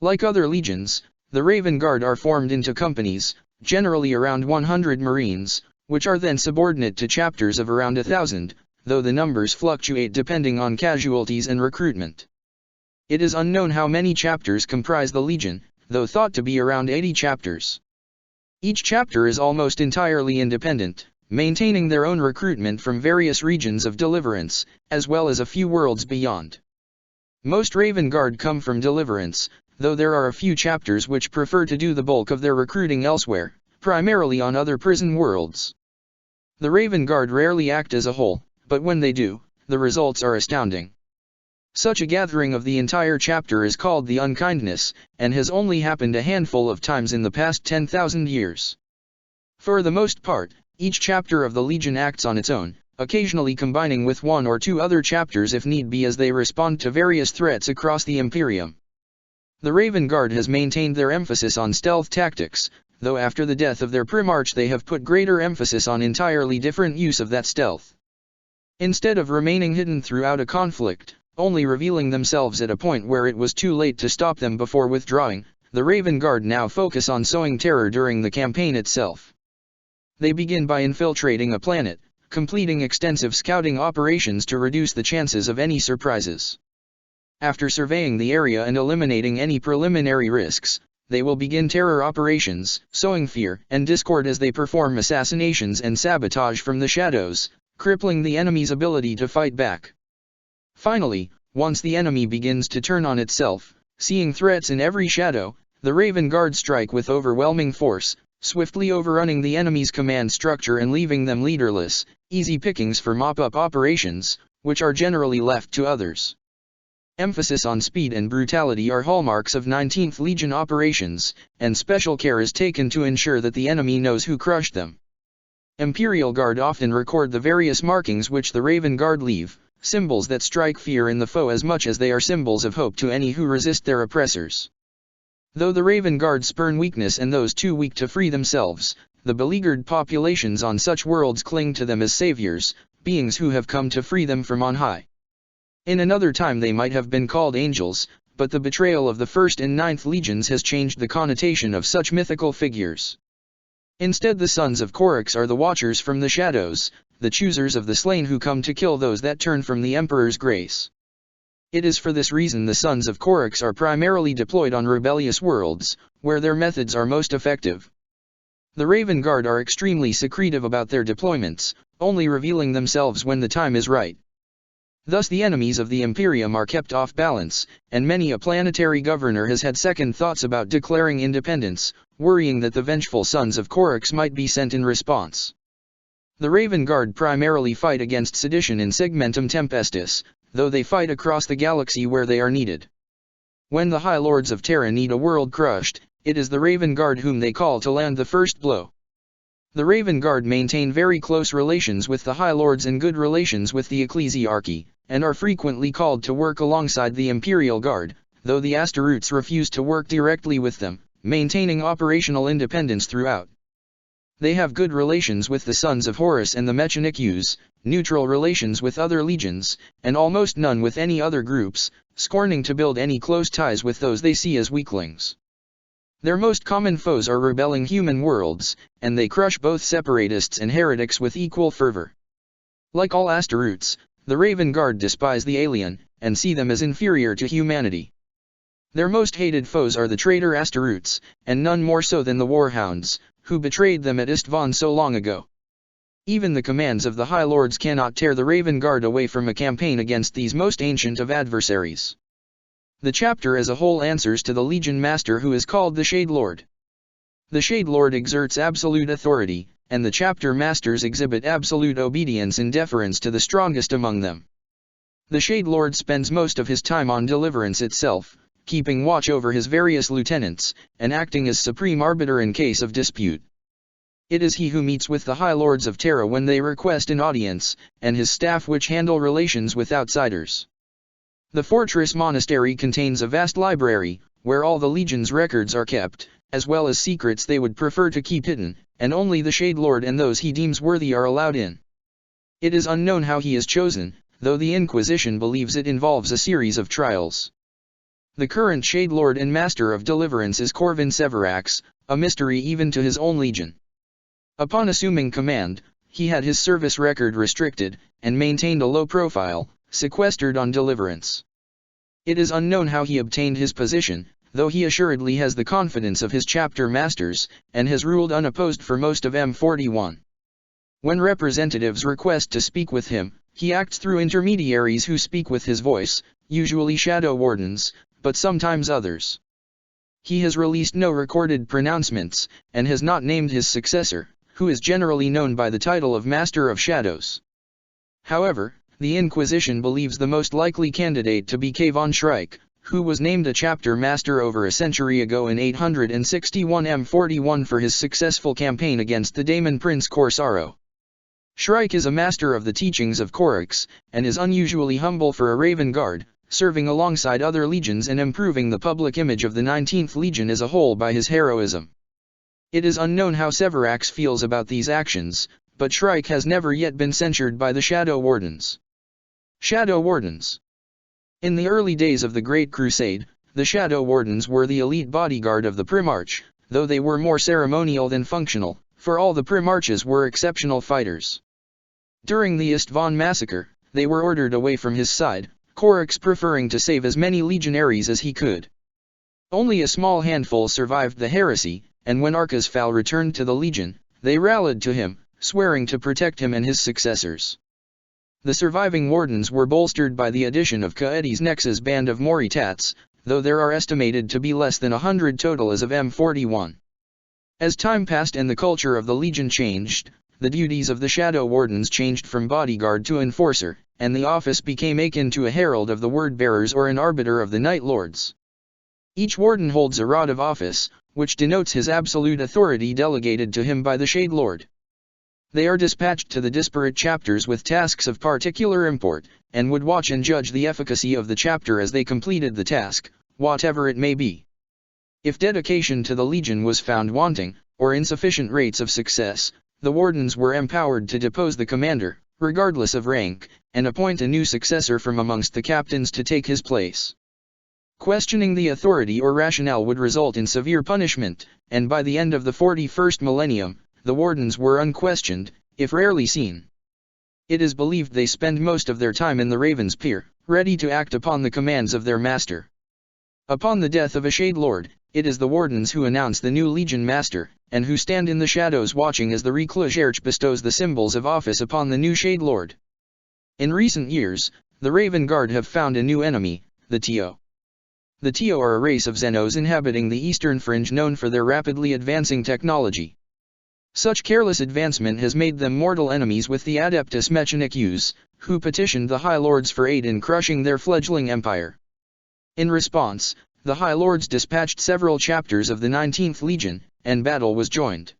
Like other legions, the Raven Guard are formed into companies, generally around 100 Marines, which are then subordinate to chapters of around 1,000, though the numbers fluctuate depending on casualties and recruitment. It is unknown how many chapters comprise the Legion, though thought to be around 80 chapters. Each chapter is almost entirely independent, maintaining their own recruitment from various regions of Deliverance, as well as a few worlds beyond. Most Raven Guard come from Deliverance, though there are a few chapters which prefer to do the bulk of their recruiting elsewhere, primarily on other prison worlds. The Raven Guard rarely act as a whole, but when they do, the results are astounding. Such a gathering of the entire chapter is called the Unkindness, and has only happened a handful of times in the past 10,000 years. For the most part, each chapter of the Legion acts on its own, occasionally combining with one or two other chapters if need be as they respond to various threats across the Imperium. The Raven Guard has maintained their emphasis on stealth tactics, though after the death of their Primarch they have put greater emphasis on entirely different use of that stealth. Instead of remaining hidden throughout a conflict, only revealing themselves at a point where it was too late to stop them before withdrawing, the Raven Guard now focus on sowing terror during the campaign itself. They begin by infiltrating a planet, completing extensive scouting operations to reduce the chances of any surprises. After surveying the area and eliminating any preliminary risks, they will begin terror operations, sowing fear and discord as they perform assassinations and sabotage from the shadows, crippling the enemy's ability to fight back. Finally, once the enemy begins to turn on itself, seeing threats in every shadow, the Raven Guard strike with overwhelming force, swiftly overrunning the enemy's command structure and leaving them leaderless, easy pickings for mop-up operations, which are generally left to others. Emphasis on speed and brutality are hallmarks of 19th Legion operations, and special care is taken to ensure that the enemy knows who crushed them. Imperial Guard often record the various markings which the Raven Guard leave, symbols that strike fear in the foe as much as they are symbols of hope to any who resist their oppressors. Though the Raven Guard spurn weakness and those too weak to free themselves, the beleaguered populations on such worlds cling to them as saviors, beings who have come to free them from on high. In another time they might have been called angels, but the betrayal of the 1st and 9th Legions has changed the connotation of such mythical figures. Instead, the Sons of Korax are the Watchers from the Shadows, the choosers of the slain who come to kill those that turn from the Emperor's grace. It is for this reason the Sons of Korax are primarily deployed on rebellious worlds, where their methods are most effective. The Raven Guard are extremely secretive about their deployments, only revealing themselves when the time is right. Thus the enemies of the Imperium are kept off balance, and many a planetary governor has had second thoughts about declaring independence, worrying that the vengeful Sons of Korax might be sent in response. The Raven Guard primarily fight against sedition in Segmentum Tempestus, though they fight across the galaxy where they are needed. When the High Lords of Terra need a world crushed, it is the Raven Guard whom they call to land the first blow. The Raven Guard maintain very close relations with the High Lords and good relations with the Ecclesiarchy, and are frequently called to work alongside the Imperial Guard, though the Asteroutes refuse to work directly with them, maintaining operational independence throughout. They have good relations with the Sons of Horus and the Mechanics, neutral relations with other legions, and almost none with any other groups, scorning to build any close ties with those they see as weaklings. Their most common foes are rebelling human worlds, and they crush both separatists and heretics with equal fervor. Like all Asteroutes, the Raven Guard despise the alien, and see them as inferior to humanity. Their most hated foes are the traitor Asteroutes, and none more so than the Warhounds, who betrayed them at Istvan so long ago. Even the commands of the High Lords cannot tear the Raven Guard away from a campaign against these most ancient of adversaries. The chapter as a whole answers to the Legion Master who is called the Shade Lord. The Shade Lord exerts absolute authority, and the chapter masters exhibit absolute obedience and deference to the strongest among them. The Shade Lord spends most of his time on deliverance itself, keeping watch over his various lieutenants, and acting as supreme arbiter in case of dispute. It is he who meets with the High Lords of Terra when they request an audience, and his staff which handle relations with outsiders. The fortress monastery contains a vast library, where all the Legion's records are kept, as well as secrets they would prefer to keep hidden, and only the Shade Lord and those he deems worthy are allowed in. It is unknown how he is chosen, though the Inquisition believes it involves a series of trials. The current Shade Lord and Master of Deliverance is Corvin Severax, a mystery even to his own legion. Upon assuming command, he had his service record restricted, and maintained a low profile, sequestered on deliverance. It is unknown how he obtained his position, though he assuredly has the confidence of his chapter masters, and has ruled unopposed for most of M41. When representatives request to speak with him, he acts through intermediaries who speak with his voice, usually shadow wardens, but sometimes others. He has released no recorded pronouncements, and has not named his successor, who is generally known by the title of Master of Shadows. However, the Inquisition believes the most likely candidate to be Kayvon Shrike, who was named a chapter master over a century ago in 861 M41 for his successful campaign against the Daemon Prince Corsaro. Shrike is a master of the teachings of Corax, and is unusually humble for a Raven Guard, serving alongside other legions and improving the public image of the 19th Legion as a whole by his heroism. It is unknown how Severax feels about these actions, but Shrike has never yet been censured by the Shadow Wardens. Shadow Wardens. In the early days of the Great Crusade, the Shadow Wardens were the elite bodyguard of the Primarch, though they were more ceremonial than functional, for all the Primarches were exceptional fighters. During the Istvon massacre, they were ordered away from his side, Corax preferring to save as many legionaries as he could. Only a small handful survived the heresy, and when Arcasfal returned to the Legion, they rallied to him, swearing to protect him and his successors. The surviving wardens were bolstered by the addition of Caedes Nex's band of Moritats, though there are estimated to be less than 100 total as of M41. As time passed and the culture of the Legion changed, the duties of the Shadow Wardens changed from bodyguard to enforcer, and the office became akin to a herald of the Word-bearers or an arbiter of the Night Lords. Each warden holds a rod of office, which denotes his absolute authority delegated to him by the Shade Lord. They are dispatched to the disparate chapters with tasks of particular import, and would watch and judge the efficacy of the chapter as they completed the task, whatever it may be. If dedication to the Legion was found wanting, or insufficient rates of success, the wardens were empowered to depose the commander, regardless of rank, and appoint a new successor from amongst the captains to take his place. Questioning the authority or rationale would result in severe punishment, and by the end of the 41st millennium, the wardens were unquestioned, if rarely seen. It is believed they spend most of their time in the Raven's Pier, ready to act upon the commands of their master. Upon the death of a Shade Lord, it is the wardens who announce the new Legion Master, and who stand in the shadows watching as the Recluserch bestows the symbols of office upon the new Shade Lord. In recent years, the Raven Guard have found a new enemy, the Tio. The Tio are a race of Xenos inhabiting the eastern fringe known for their rapidly advancing technology. Such careless advancement has made them mortal enemies with the Adeptus Mechanicus, who petitioned the High Lords for aid in crushing their fledgling empire. In response, the High Lords dispatched several chapters of the 19th Legion, and battle was joined.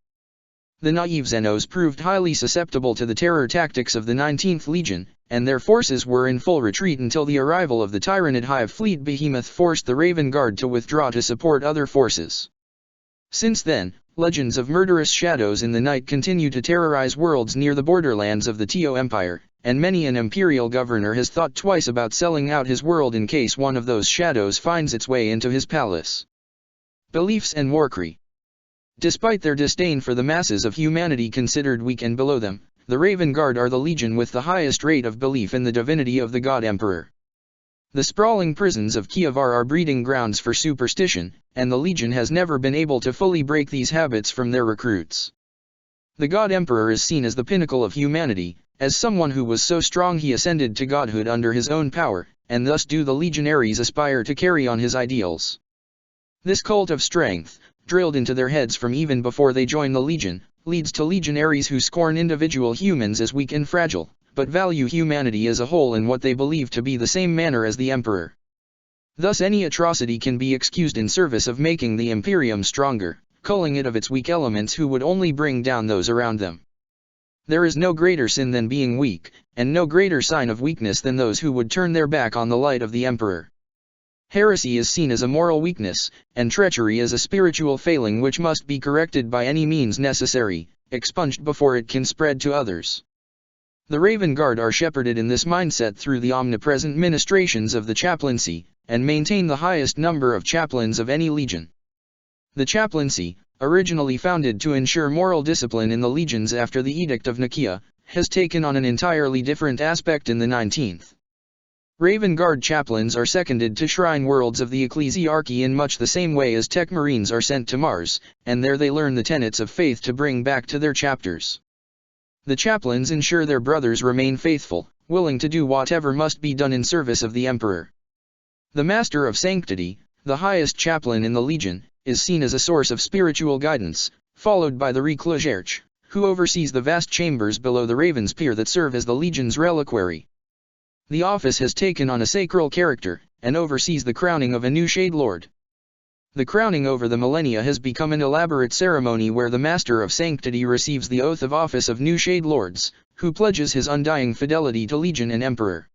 The naive Xenos proved highly susceptible to the terror tactics of the 19th Legion, and their forces were in full retreat until the arrival of the Tyrannid Hive Fleet Behemoth forced the Raven Guard to withdraw to support other forces. Since then, legends of murderous shadows in the night continue to terrorize worlds near the borderlands of the Tio Empire, and many an imperial governor has thought twice about selling out his world in case one of those shadows finds its way into his palace. Beliefs and Warcry. Despite their disdain for the masses of humanity considered weak and below them, the Raven Guard are the legion with the highest rate of belief in the divinity of the God Emperor. The sprawling prisons of Kievar are breeding grounds for superstition, and the Legion has never been able to fully break these habits from their recruits. The God Emperor is seen as the pinnacle of humanity, as someone who was so strong he ascended to godhood under his own power, and thus do the legionaries aspire to carry on his ideals. This cult of strength, drilled into their heads from even before they join the Legion, leads to legionaries who scorn individual humans as weak and fragile, but value humanity as a whole in what they believe to be the same manner as the Emperor. Thus any atrocity can be excused in service of making the Imperium stronger, culling it of its weak elements who would only bring down those around them. There is no greater sin than being weak, and no greater sign of weakness than those who would turn their back on the light of the Emperor. Heresy is seen as a moral weakness, and treachery as a spiritual failing which must be corrected by any means necessary, expunged before it can spread to others. The Raven Guard are shepherded in this mindset through the omnipresent ministrations of the chaplaincy, and maintain the highest number of chaplains of any legion. The chaplaincy, originally founded to ensure moral discipline in the legions after the Edict of Nicaea, has taken on an entirely different aspect in the 19th. Raven Guard chaplains are seconded to shrine worlds of the ecclesiarchy in much the same way as tech marines are sent to Mars, and there they learn the tenets of faith to bring back to their chapters. The chaplains ensure their brothers remain faithful, willing to do whatever must be done in service of the Emperor. The Master of Sanctity, the highest chaplain in the Legion, is seen as a source of spiritual guidance, followed by the Recluserch, who oversees the vast chambers below the Raven's Pier that serve as the Legion's reliquary. The office has taken on a sacral character, and oversees the crowning of a new Shade Lord. The crowning over the millennia has become an elaborate ceremony where the Master of Sanctity receives the oath of office of new Shade Lords, who pledges his undying fidelity to Legion and Emperor.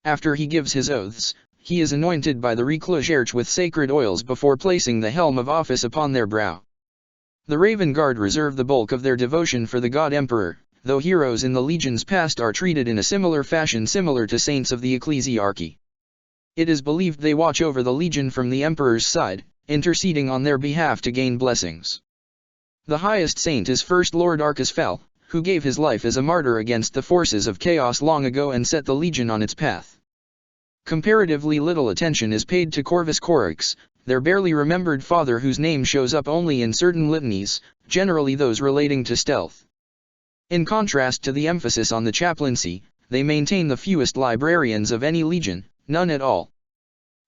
After he gives his oaths, he is anointed by the Recluserch with sacred oils before placing the helm of office upon their brow. The Raven Guard reserve the bulk of their devotion for the God Emperor, though heroes in the Legion's past are treated in a similar fashion similar to saints of the ecclesiarchy. It is believed they watch over the Legion from the Emperor's side, interceding on their behalf to gain blessings. The highest saint is First Lord Arcus Fel, who gave his life as a martyr against the forces of chaos long ago and set the Legion on its path. Comparatively little attention is paid to Corvus Corax, their barely remembered father whose name shows up only in certain litanies, generally those relating to stealth. In contrast to the emphasis on the chaplaincy, they maintain the fewest librarians of any legion, none at all.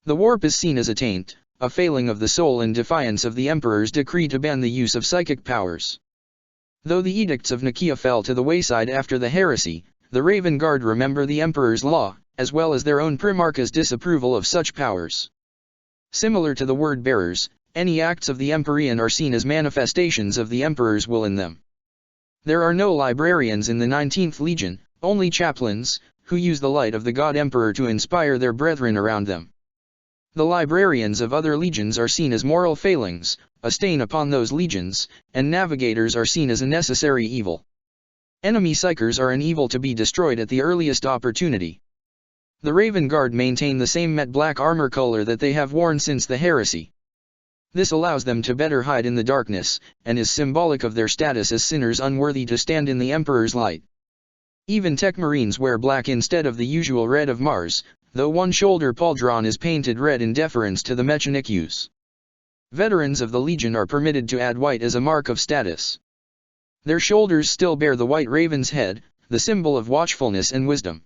The warp is seen as a taint, a failing of the soul in defiance of the Emperor's decree to ban the use of psychic powers. Though the edicts of Nicaea fell to the wayside after the heresy, the Raven Guard remember the Emperor's law, as well as their own Primarch's disapproval of such powers. Similar to the word-bearers, any acts of the Empyrean are seen as manifestations of the Emperor's will in them. There are no librarians in the 19th Legion, only chaplains, who use the light of the God Emperor to inspire their brethren around them. The librarians of other legions are seen as moral failings, a stain upon those legions, and navigators are seen as a necessary evil. Enemy psychers are an evil to be destroyed at the earliest opportunity. The Raven Guard maintain the same matte black armor color that they have worn since the heresy. This allows them to better hide in the darkness, and is symbolic of their status as sinners unworthy to stand in the Emperor's light. Even Tech Marines wear black instead of the usual red of Mars, though one shoulder pauldron is painted red in deference to the Mechanics. Veterans of the Legion are permitted to add white as a mark of status. Their shoulders still bear the white raven's head, the symbol of watchfulness and wisdom.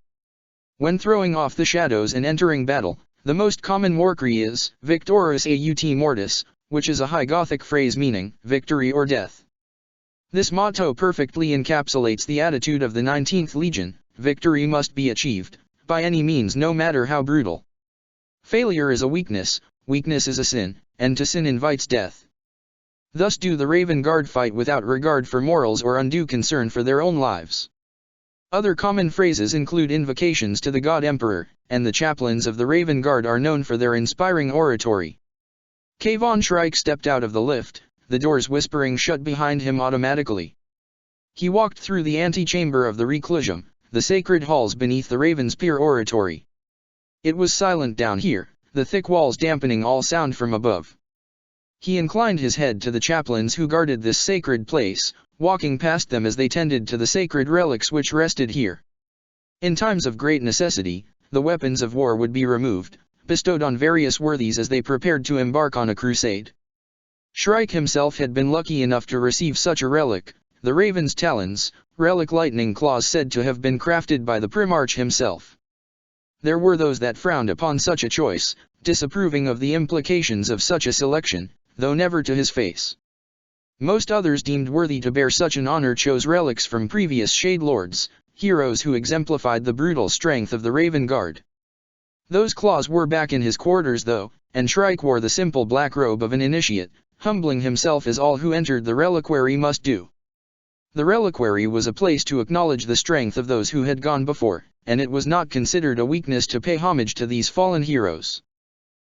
When throwing off the shadows and entering battle, the most common warcry is Victoris aut mortis, which is a High Gothic phrase meaning victory or death. This motto perfectly encapsulates the attitude of the 19th Legion: victory must be achieved, by any means no matter how brutal. Failure is a weakness, weakness is a sin, and to sin invites death. Thus do the Raven Guard fight without regard for morals or undue concern for their own lives. Other common phrases include invocations to the God Emperor, and the chaplains of the Raven Guard are known for their inspiring oratory. K. von Shrike stepped out of the lift, the doors whispering shut behind him automatically. He walked through the antechamber of the Reclusium, the sacred halls beneath the Raven's Pier oratory. It was silent down here, the thick walls dampening all sound from above. He inclined his head to the chaplains who guarded this sacred place, walking past them as they tended to the sacred relics which rested here. In times of great necessity, the weapons of war would be removed, bestowed on various worthies as they prepared to embark on a crusade. Shrike himself had been lucky enough to receive such a relic, the Raven's Talons, relic lightning claws said to have been crafted by the Primarch himself. There were those that frowned upon such a choice, disapproving of the implications of such a selection, though never to his face. Most others deemed worthy to bear such an honor chose relics from previous Shade Lords, heroes who exemplified the brutal strength of the Raven Guard. Those claws were back in his quarters though, and Shrike wore the simple black robe of an initiate, humbling himself as all who entered the reliquary must do. The reliquary was a place to acknowledge the strength of those who had gone before, and it was not considered a weakness to pay homage to these fallen heroes.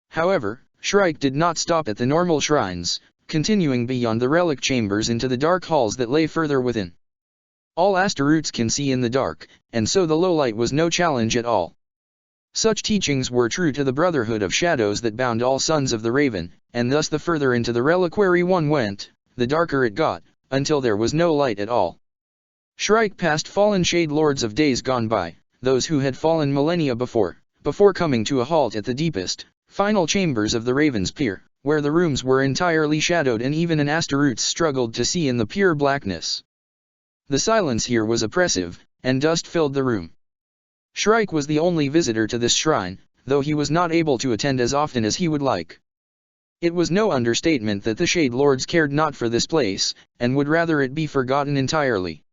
However, Shrike did not stop at the normal shrines, continuing beyond the relic chambers into the dark halls that lay further within. All Astaroths can see in the dark, and so the low light was no challenge at all. Such teachings were true to the Brotherhood of Shadows that bound all sons of the Raven, and thus the further into the reliquary one went, the darker it got, until there was no light at all. Shrike passed fallen Shade Lords of days gone by, those who had fallen millennia before coming to a halt at the deepest, final chambers of the Raven's Pier, where the rooms were entirely shadowed and even an Astaroth struggled to see in the pure blackness. The silence here was oppressive, and dust filled the room. Shrike was the only visitor to this shrine, though he was not able to attend as often as he would like. It was no understatement that the Shade Lords cared not for this place, and would rather it be forgotten entirely.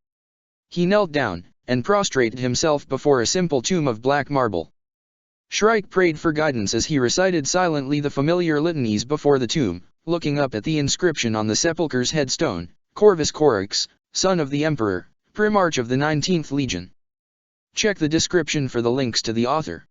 He knelt down, and prostrated himself before a simple tomb of black marble. Shrike prayed for guidance as he recited silently the familiar litanies before the tomb, looking up at the inscription on the sepulchre's headstone, Corvus Corax, son of the Emperor, Primarch of the 19th Legion. Check the description for the links to the author.